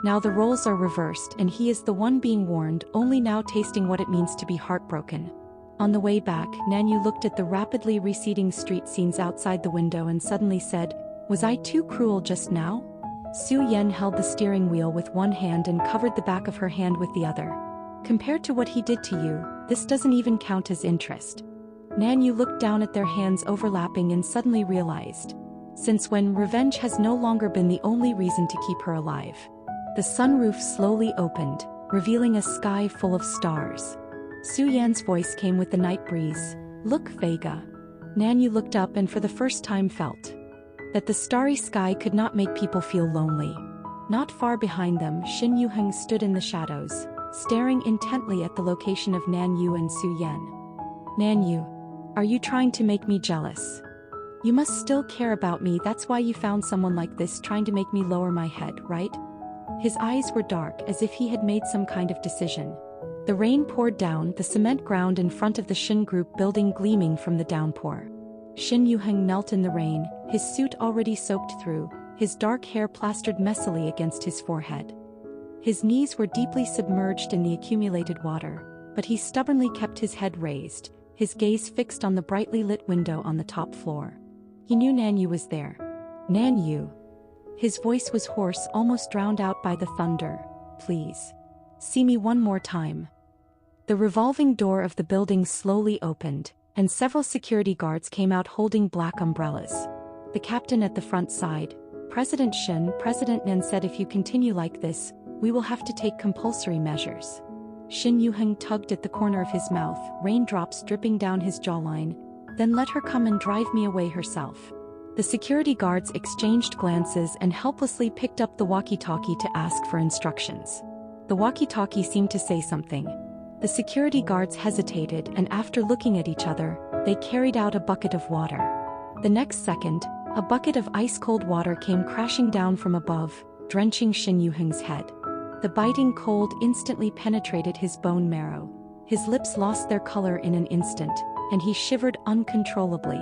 Now the roles are reversed and he is the one being warned, only now tasting what it means to be heartbroken. On the way back, Nanu looked at the rapidly receding street scenes outside the window and suddenly said, Was I too cruel just now? Su Yen held the steering wheel with one hand and covered the back of her hand with the other. Compared to what he did to you, this doesn't even count as interest. Nanu looked down at their hands overlapping and suddenly realized. Since when revenge has no longer been the only reason to keep her alive. The sunroof slowly opened, revealing a sky full of stars. Su Yan's voice came with the night breeze. Look, Vega. Nanu looked up and for the first time felt that the starry sky could not make people feel lonely. Not far behind them, Shinyu stood in the shadows, staring intently at the location of Nanu and Su Yan. Nanu, are you trying to make me jealous? You must still care about me, that's why you found someone like this trying to make me lower my head, right? His eyes were dark as if he had made some kind of decision. The rain poured down, the cement ground in front of the Shin Group building gleaming from the downpour. Shinyu knelt in the rain, his suit already soaked through, his dark hair plastered messily against his forehead. His knees were deeply submerged in the accumulated water, but he stubbornly kept his head raised, his gaze fixed on the brightly lit window on the top floor. He knew Nanu was there. Nanu. His voice was hoarse, almost drowned out by the thunder. Please. See me one more time. The revolving door of the building slowly opened, and several security guards came out holding black umbrellas. The captain at the front sighed. President Nan said if you continue like this, we will have to take compulsory measures. Shinyu tugged at the corner of his mouth, raindrops dripping down his jawline. Then let her come and drive me away herself. The security guards exchanged glances and helplessly picked up the walkie-talkie to ask for instructions. The walkie-talkie seemed to say something. The security guards hesitated, and after looking at each other, they carried out a bucket of water. The next second, a bucket of ice-cold water came crashing down from above, drenching Shinyu's head. The biting cold instantly penetrated his bone marrow. His lips lost their color in an instant, and he shivered uncontrollably.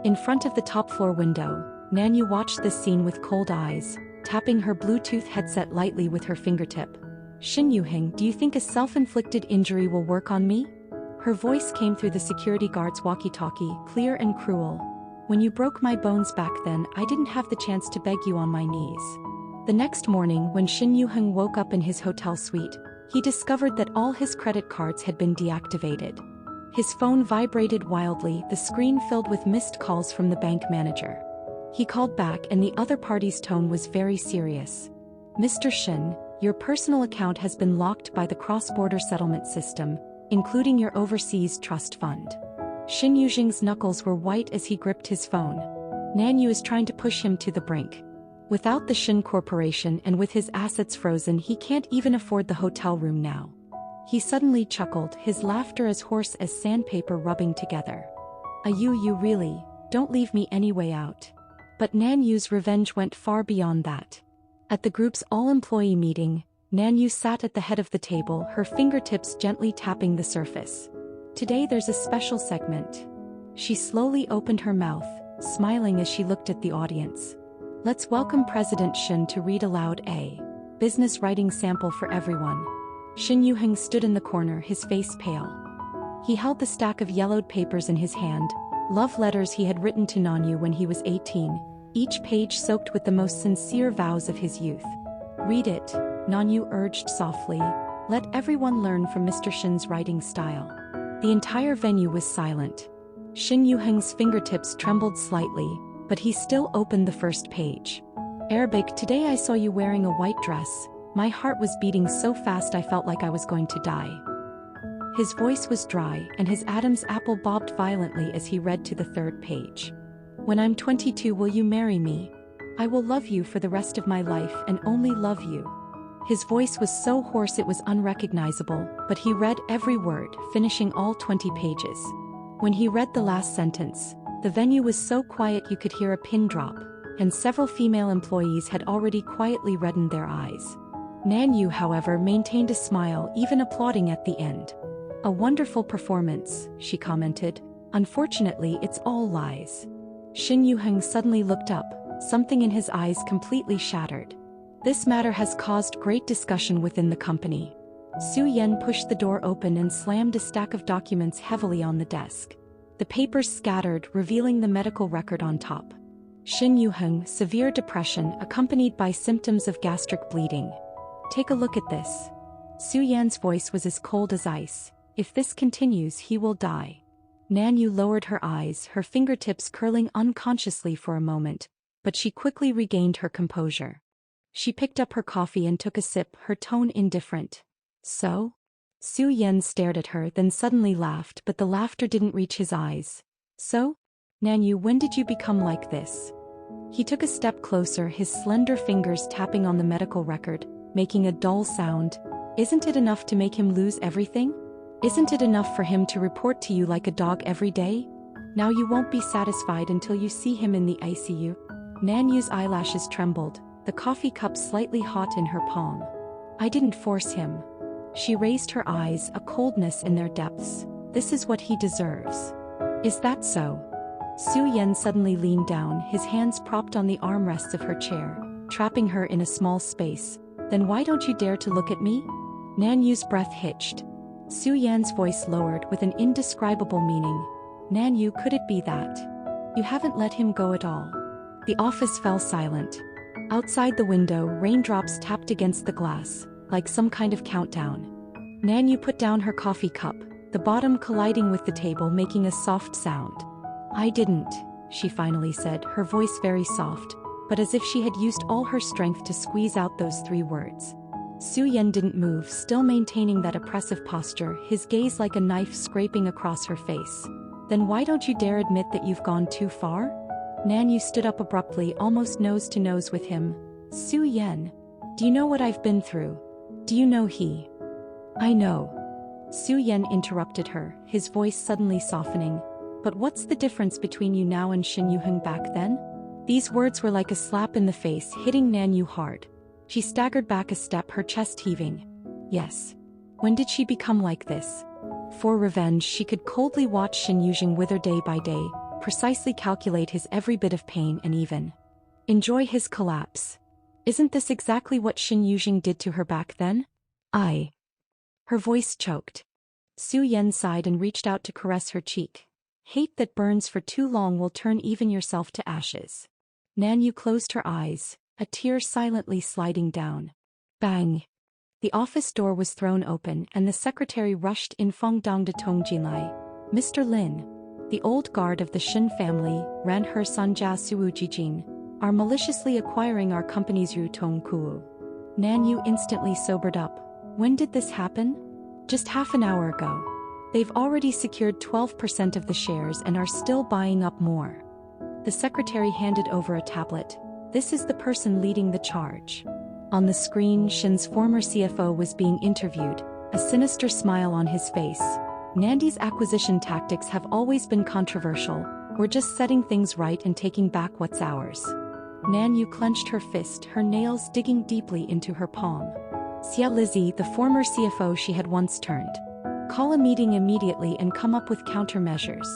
In front of the top-floor window, Nanu watched this scene with cold eyes, tapping her Bluetooth headset lightly with her fingertip. Shinyu, do you think a self-inflicted injury will work on me? Her voice came through the security guard's walkie-talkie, clear and cruel. When you broke my bones back then, I didn't have the chance to beg you on my knees. The next morning, when Shinyu woke up in his hotel suite, he discovered that all his credit cards had been deactivated. His phone vibrated wildly, the screen filled with missed calls from the bank manager. He called back, and the other party's tone was very serious. Mr. Shin, your personal account has been locked by the cross-border settlement system, including your overseas trust fund. Shin Yujing's knuckles were white as he gripped his phone. Nanu is trying to push him to the brink. Without the Shin Corporation and with his assets frozen, he can't even afford the hotel room now. He suddenly chuckled, his laughter as hoarse as sandpaper rubbing together. You really, don't leave me any way out. But Nanu's revenge went far beyond that. At the group's all-employee meeting, Nanu sat at the head of the table, her fingertips gently tapping the surface. Today there's a special segment. She slowly opened her mouth, smiling as she looked at the audience. Let's welcome President Shin to read aloud a business writing sample for everyone. Shinyu stood in the corner, his face pale. He held the stack of yellowed papers in his hand, love letters he had written to Nanu when he was 18, each page soaked with the most sincere vows of his youth. Read it, Nanu urged softly. Let everyone learn from Mr. Shin's writing style. The entire venue was silent. Shinyu's fingertips trembled slightly, but he still opened the first page. Arabic, today I saw you wearing a white dress. My heart was beating so fast I felt like I was going to die. His voice was dry, and his Adam's apple bobbed violently as he read to the third page. When I'm 22, will you marry me? I will love you for the rest of my life and only love you. His voice was so hoarse it was unrecognizable, but he read every word, finishing all 20 pages. When he read the last sentence, the venue was so quiet you could hear a pin drop, and several female employees had already quietly reddened their eyes. Nanu, however, maintained a smile, even applauding at the end. A wonderful performance, she commented. Unfortunately, it's all lies. Shinyu suddenly looked up, something in his eyes completely shattered. This matter has caused great discussion within the company. Su Yan pushed the door open and slammed a stack of documents heavily on the desk. The papers scattered, revealing the medical record on top. Shinyu, severe depression accompanied by symptoms of gastric bleeding. Take a look at this. Su Yan's voice was as cold as ice. If this continues, he will die. Nanu lowered her eyes, her fingertips curling unconsciously for a moment, but she quickly regained her composure. She picked up her coffee and took a sip, her tone indifferent. So? Su Yan stared at her, then suddenly laughed, but the laughter didn't reach his eyes. So? Nanu, when did you become like this? He took a step closer, his slender fingers tapping on the medical record, making a dull sound. Isn't it enough to make him lose everything? Isn't it enough for him to report to you like a dog every day? Now you won't be satisfied until you see him in the ICU. Nanu's eyelashes trembled, the coffee cup slightly hot in her palm. I didn't force him. She raised her eyes, a coldness in their depths. This is what he deserves. Is that so? Su Yan suddenly leaned down, his hands propped on the armrests of her chair, trapping her in a small space. Then why don't you dare to look at me? Nanu's breath hitched. Su Yan's voice lowered with an indescribable meaning. Nanu, could it be that you haven't let him go at all? The office fell silent. Outside the window, raindrops tapped against the glass, like some kind of countdown. Nanu put down her coffee cup, the bottom colliding with the table, making a soft sound. I didn't, she finally said, her voice very soft, but as if she had used all her strength to squeeze out those 3 words. Su Yan didn't move, still maintaining that oppressive posture, his gaze like a knife scraping across her face. Then why don't you dare admit that you've gone too far? Nanu stood up abruptly, almost nose to nose with him. Su Yan, do you know what I've been through? Do you know he? I know. Su Yan interrupted her, his voice suddenly softening. But what's the difference between you now and Shinyu back then? These words were like a slap in the face, hitting Nanu hard. She staggered back a step, her chest heaving. Yes. When did she become like this? For revenge, she could coldly watch Shinyu wither day by day, precisely calculate his every bit of pain and even enjoy his collapse. Isn't this exactly what Shinyu did to her back then? Her voice choked. Su Yan sighed and reached out to caress her cheek. Hate that burns for too long will turn even yourself to ashes. Nanu closed her eyes, a tear silently sliding down. Bang! The office door was thrown open and the secretary rushed in. Fongdong de Tongjinlai. Mr. Lin, the old guard of the Shin family, ran her Sanja Suujijin, are maliciously acquiring our company's Yutong Kuu. Nanu instantly sobered up. When did this happen? Just half an hour ago. They've already secured 12% of the shares and are still buying up more. The secretary handed over a tablet. This is the person leading the charge. On the screen, Shin's former CFO was being interviewed, a sinister smile on his face. Nandi's acquisition tactics have always been controversial. We're just setting things right and taking back what's ours. Nanu clenched her fist, her nails digging deeply into her palm. Xia Lizzie, the former CFO she had once turned. Call a meeting immediately and come up with countermeasures,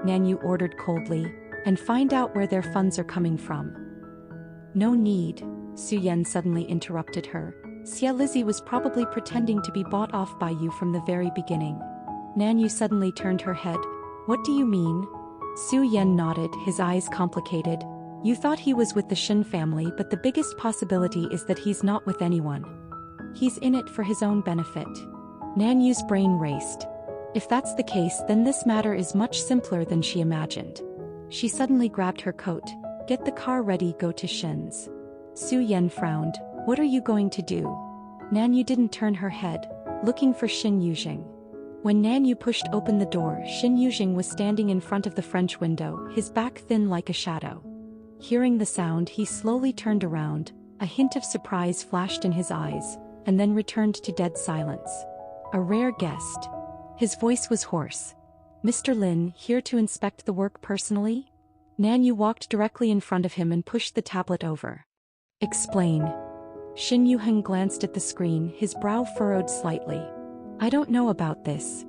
Nanu ordered coldly, and find out where their funds are coming from. No need, Su Yan suddenly interrupted her. Xia Lizzie was probably pretending to be bought off by you from the very beginning. Nanu suddenly turned her head. What do you mean? Su Yan nodded, his eyes complicated. You thought he was with the Shin family, but the biggest possibility is that he's not with anyone. He's in it for his own benefit. Nanu's brain raced. If that's the case, then this matter is much simpler than she imagined. She suddenly grabbed her coat. Get the car ready, go to Shin's. Su Yan frowned. What are you going to do? Nanu didn't turn her head, looking for Shinyu. When Nanu pushed open the door, Shinyu was standing in front of the French window, his back thin like a shadow. Hearing the sound, he slowly turned around. A hint of surprise flashed in his eyes, and then returned to dead silence. A rare guest. His voice was hoarse. Mr. Lin, here to inspect the work personally? Nanu walked directly in front of him and pushed the tablet over. Explain. Shinyu glanced at the screen, his brow furrowed slightly. I don't know about this.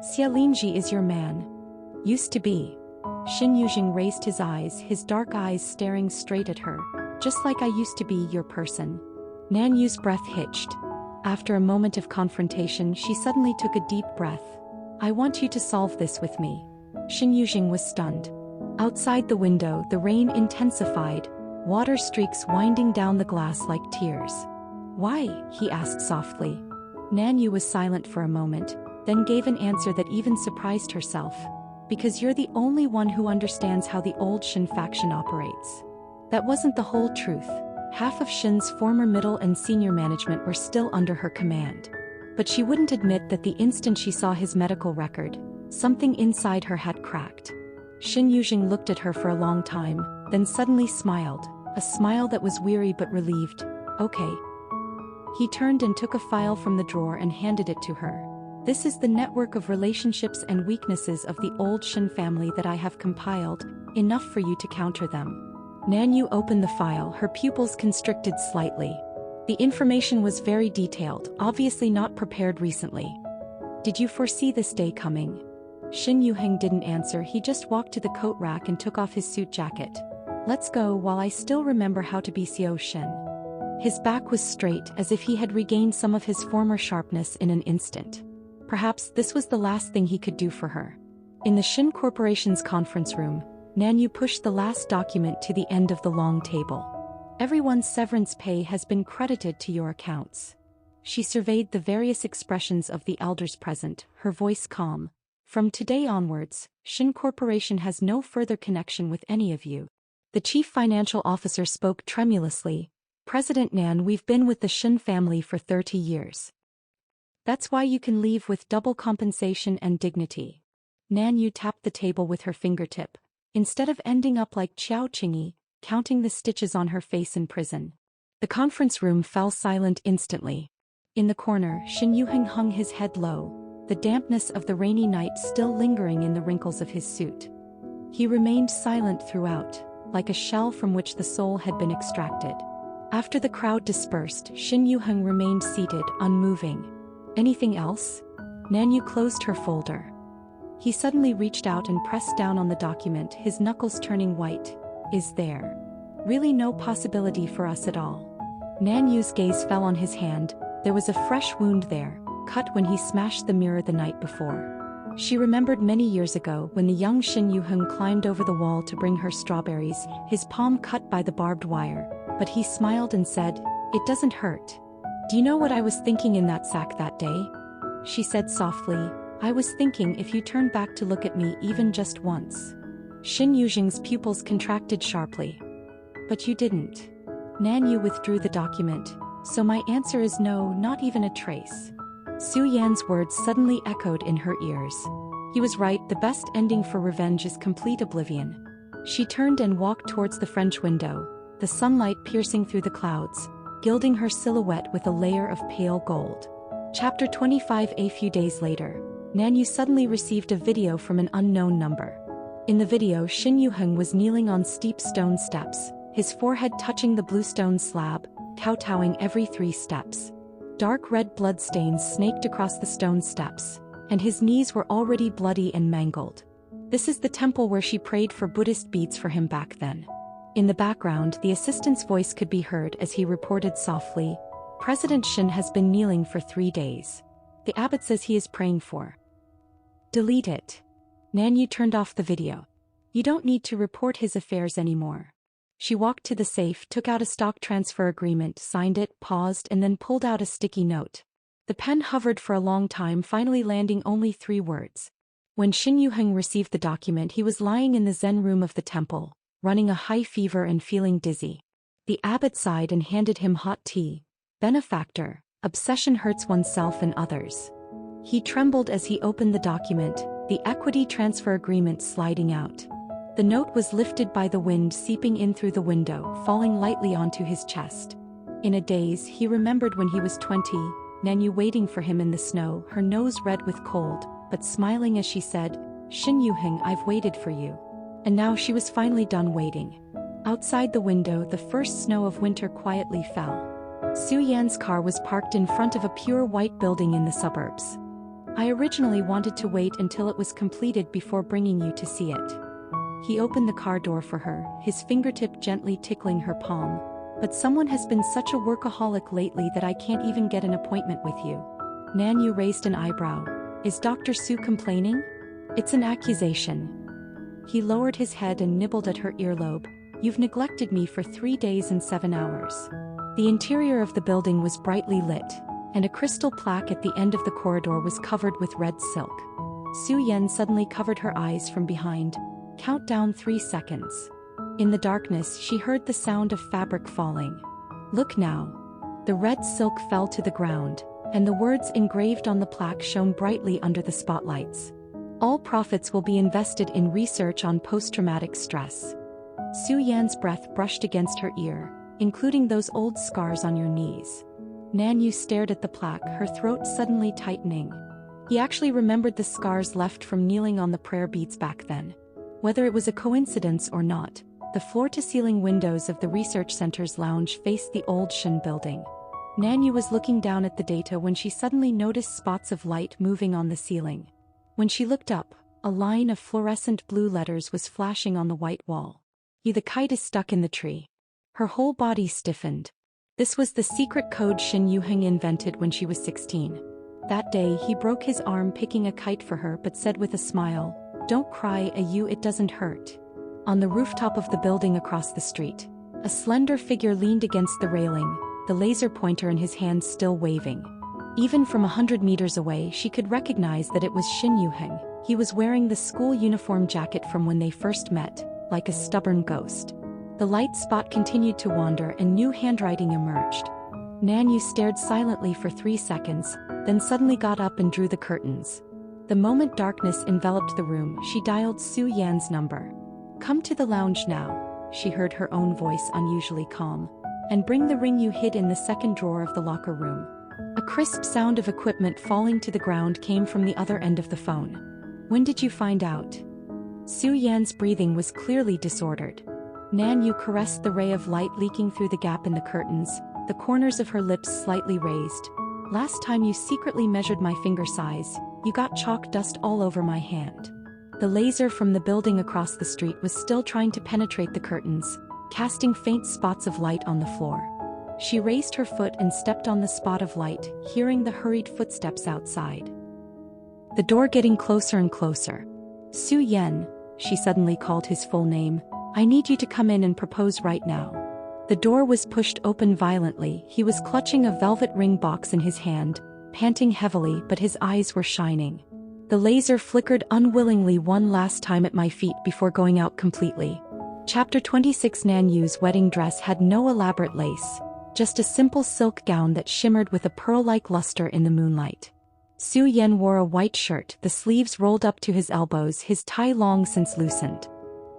Xia Linji is your man. Used to be. Shinyu raised his eyes, his dark eyes staring straight at her. Just like I used to be your person. Nanu's breath hitched. After a moment of confrontation, she suddenly took a deep breath. I want you to solve this with me. Shinyu was stunned. Outside the window, the rain intensified, water streaks winding down the glass like tears. Why? He asked softly. Nanu was silent for a moment, then gave an answer that even surprised herself. Because you're the only one who understands how the old Shin faction operates. That wasn't the whole truth. Half of Shin's former middle and senior management were still under her command. But she wouldn't admit that the instant she saw his medical record, something inside her had cracked. Shinyu looked at her for a long time, then suddenly smiled, a smile that was weary but relieved. Okay. He turned and took a file from the drawer and handed it to her. This is the network of relationships and weaknesses of the old Shin family that I have compiled, enough for you to counter them. Nanu opened the file, her pupils constricted slightly. The information was very detailed, obviously not prepared recently. Did you foresee this day coming? Shinyu didn't answer, he just walked to the coat rack and took off his suit jacket. Let's go while I still remember how to be Xiao Shin. His back was straight, as if he had regained some of his former sharpness in an instant. Perhaps this was the last thing he could do for her. In the Shin Corporation's conference room, Nanu pushed the last document to the end of the long table. Everyone's severance pay has been credited to your accounts. She surveyed the various expressions of the elders present, her voice calm. From today onwards, Shin Corporation has no further connection with any of you. The chief financial officer spoke tremulously. President Nan, we've been with the Shin family for 30 years. That's why you can leave with double compensation and dignity. Nanu tapped the table with her fingertip. Instead of ending up like Chiao Chingy, counting the stitches on her face in prison. The conference room fell silent instantly. In the corner, Shinyu hung his head low, the dampness of the rainy night still lingering in the wrinkles of his suit. He remained silent throughout, like a shell from which the soul had been extracted. After the crowd dispersed, Shinyu remained seated, unmoving. Anything else? Nanu closed her folder. He suddenly reached out and pressed down on the document, his knuckles turning white. Is there really no possibility for us at all? Nanu's gaze fell on his hand. There was a fresh wound there, cut when he smashed the mirror the night before. She remembered many years ago when the young Shinyu climbed over the wall to bring her strawberries, his palm cut by the barbed wire, but he smiled and said, "It doesn't hurt." "Do you know what I was thinking in that sack that day?" She said softly, "I was thinking if you turned back to look at me even just once." Shin Yuzhing's pupils contracted sharply. "But you didn't." Nanu withdrew the document. "So my answer is no, not even a trace." Su Yan's words suddenly echoed in her ears. He was right, the best ending for revenge is complete oblivion. She turned and walked towards the French window, the sunlight piercing through the clouds, gilding her silhouette with a layer of pale gold. Chapter 25. A few days later, Nanu suddenly received a video from an unknown number. In the video, Shinyu was kneeling on steep stone steps, his forehead touching the bluestone slab, kowtowing every 3 steps. Dark red blood stains snaked across the stone steps, and his knees were already bloody and mangled. This is the temple where she prayed for Buddhist beads for him back then. In the background, the assistant's voice could be heard as he reported softly, "President Shin has been kneeling for 3 days. The abbot says he is praying for." Delete it. Nanu turned off the video. You don't need to report his affairs anymore. She walked to the safe, took out a stock transfer agreement, signed it, paused, and then pulled out a sticky note. The pen hovered for a long time, finally landing only 3 words. When Shinyu received the document, he was lying in the Zen room of the temple, running a high fever and feeling dizzy. The abbot sighed and handed him hot tea. Benefactor, obsession hurts oneself and others. He trembled as he opened the document, the equity transfer agreement sliding out. The note was lifted by the wind seeping in through the window, falling lightly onto his chest. In a daze, he remembered when he was 20, Nanu waiting for him in the snow, her nose red with cold, but smiling as she said, "Shinyu, I've waited for you." And now she was finally done waiting. Outside the window, the first snow of winter quietly fell. Su Yan's car was parked in front of a pure white building in the suburbs. "I originally wanted to wait until it was completed before bringing you to see it." He opened the car door for her, his fingertip gently tickling her palm. "But someone has been such a workaholic lately that I can't even get an appointment with you." Nanu raised an eyebrow. "Is Dr. Su complaining?" "It's an accusation." He lowered his head and nibbled at her earlobe. "You've neglected me for 3 days and 7 hours." The interior of the building was brightly lit, and a crystal plaque at the end of the corridor was covered with red silk. Su Yan suddenly covered her eyes from behind. "Count down 3 seconds." In the darkness, she heard the sound of fabric falling. "Look now." The red silk fell to the ground, and the words engraved on the plaque shone brightly under the spotlights. "All profits will be invested in research on post-traumatic stress." Su Yan's breath brushed against her ear, including those old scars on your knees. Nanu stared at the plaque, her throat suddenly tightening. He actually remembered the scars left from kneeling on the prayer beads back then. Whether it was a coincidence or not, the floor-to-ceiling windows of the research center's lounge faced the old Shin building. Nanu was looking down at the data when she suddenly noticed spots of light moving on the ceiling. When she looked up, a line of fluorescent blue letters was flashing on the white wall. The kite is stuck in the tree. Her whole body stiffened. This was the secret code Shinyu invented when she was 16. That day he broke his arm picking a kite for her but said with a smile, "Don't cry, it doesn't hurt." On the rooftop of the building across the street, a slender figure leaned against the railing, the laser pointer in his hands still waving. Even from 100 meters away she could recognize that it was Shinyu. He was wearing the school uniform jacket from when they first met, like a stubborn ghost. The light spot continued to wander and new handwriting emerged. Nanu stared silently for 3 seconds, then suddenly got up and drew the curtains. The moment darkness enveloped the room, she dialed Su Yan's number. "Come to the lounge now," she heard her own voice unusually calm. "And bring the ring you hid in the second drawer of the locker room." A crisp sound of equipment falling to the ground came from the other end of the phone. "When did you find out?" Su Yan's breathing was clearly disordered. Nanu caressed the ray of light leaking through the gap in the curtains, the corners of her lips slightly raised. "Last time you secretly measured my finger size, you got chalk dust all over my hand." The laser from the building across the street was still trying to penetrate the curtains, casting faint spots of light on the floor. She raised her foot and stepped on the spot of light, hearing the hurried footsteps outside. The door getting closer and closer. "Su Yan," she suddenly called his full name, "I need you to come in and propose right now." The door was pushed open violently. He was clutching a velvet ring box in his hand, panting heavily, but his eyes were shining. The laser flickered unwillingly one last time at my feet before going out completely. Chapter 26. Nanu's wedding dress had no elaborate lace, just a simple silk gown that shimmered with a pearl-like luster in the moonlight. Su Yan wore a white shirt, the sleeves rolled up to his elbows, his tie long since loosened.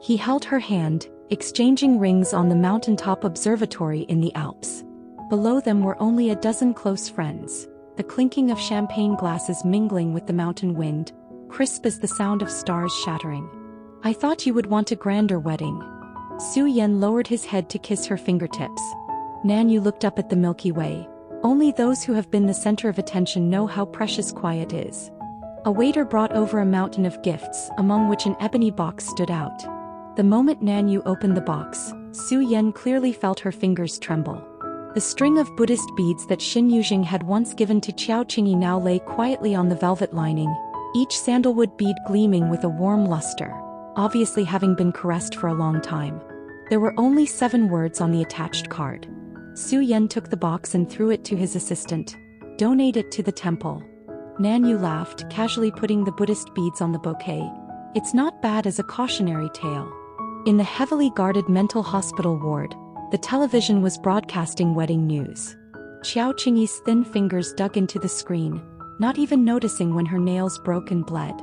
He held her hand, exchanging rings on the mountaintop observatory in the Alps. Below them were only a dozen close friends, the clinking of champagne glasses mingling with the mountain wind, crisp as the sound of stars shattering. "I thought you would want a grander wedding." Su Yan lowered his head to kiss her fingertips. Nanu looked up at the Milky Way. Only those who have been the center of attention know how precious quiet is. A waiter brought over a mountain of gifts, among which an ebony box stood out. The moment Nanu opened the box, Su Yan clearly felt her fingers tremble. The string of Buddhist beads that Shinyu had once given to Chiao now lay quietly on the velvet lining, each sandalwood bead gleaming with a warm luster, obviously having been caressed for a long time. There were only 7 words on the attached card. Su Yan took the box and threw it to his assistant. "Donate it to the temple." Nanu laughed, casually putting the Buddhist beads on the bouquet. "It's not bad as a cautionary tale." In the heavily guarded mental hospital ward, the television was broadcasting wedding news. Chiao Qingyi's thin fingers dug into the screen, not even noticing when her nails broke and bled.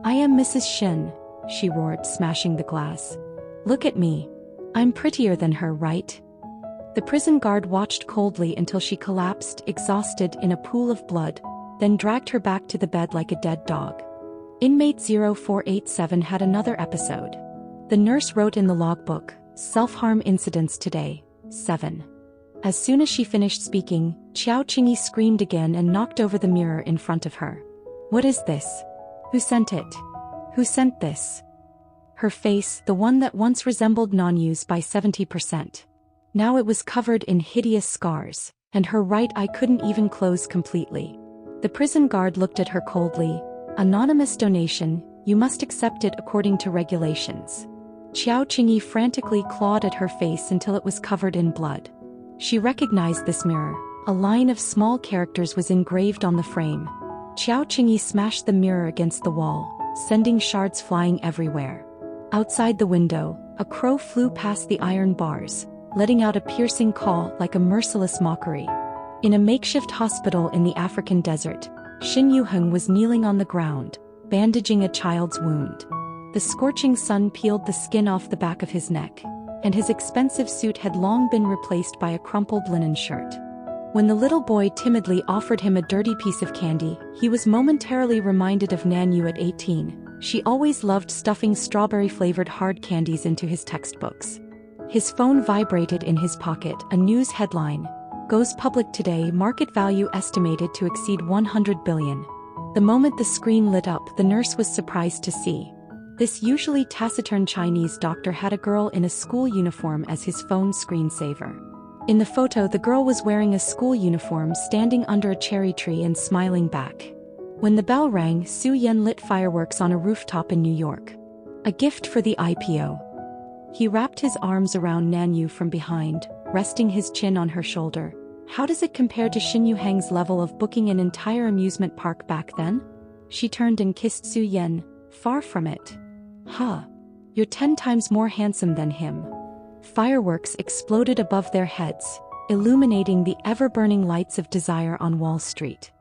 "I am Mrs. Shin," she roared, smashing the glass. "Look at me. I'm prettier than her, right?" The prison guard watched coldly until she collapsed, exhausted, in a pool of blood, then dragged her back to the bed like a dead dog. Inmate 0487 had another episode. The nurse wrote in the logbook, "Self-harm incidents today, 7." As soon as she finished speaking, Chiao Qingyi screamed again and knocked over the mirror in front of her. "What is this? Who sent it? Who sent this?" Her face, the one that once resembled Nanu's by 70%. Now it was covered in hideous scars, and her right eye couldn't even close completely. The prison guard looked at her coldly. "Anonymous donation, you must accept it according to regulations." Chiao Qingyi frantically clawed at her face until it was covered in blood. She recognized this mirror. A line of small characters was engraved on the frame. Chiao Qingyi smashed the mirror against the wall, sending shards flying everywhere. Outside the window, a crow flew past the iron bars, letting out a piercing call like a merciless mockery. In a makeshift hospital in the African desert, Shinyu was kneeling on the ground, bandaging a child's wound. The scorching sun peeled the skin off the back of his neck, and his expensive suit had long been replaced by a crumpled linen shirt. When the little boy timidly offered him a dirty piece of candy, he was momentarily reminded of Nanu at 18. She always loved stuffing strawberry-flavored hard candies into his textbooks. His phone vibrated in his pocket, a news headline. Goes public today, market value estimated to exceed 100 billion. The moment the screen lit up, the nurse was surprised to see. This usually taciturn Chinese doctor had a girl in a school uniform as his phone screensaver. In the photo, the girl was wearing a school uniform, standing under a cherry tree and smiling back. When the bell rang, Su Yan lit fireworks on a rooftop in New York. A gift for the IPO. He wrapped his arms around Nanu from behind, resting his chin on her shoulder. How does it compare to Shinyu Hang's level of booking an entire amusement park back then? She turned and kissed Su Yan. Far from it. Huh. You're 10 times more handsome than him. Fireworks exploded above their heads, illuminating the ever-burning lights of desire on Wall Street.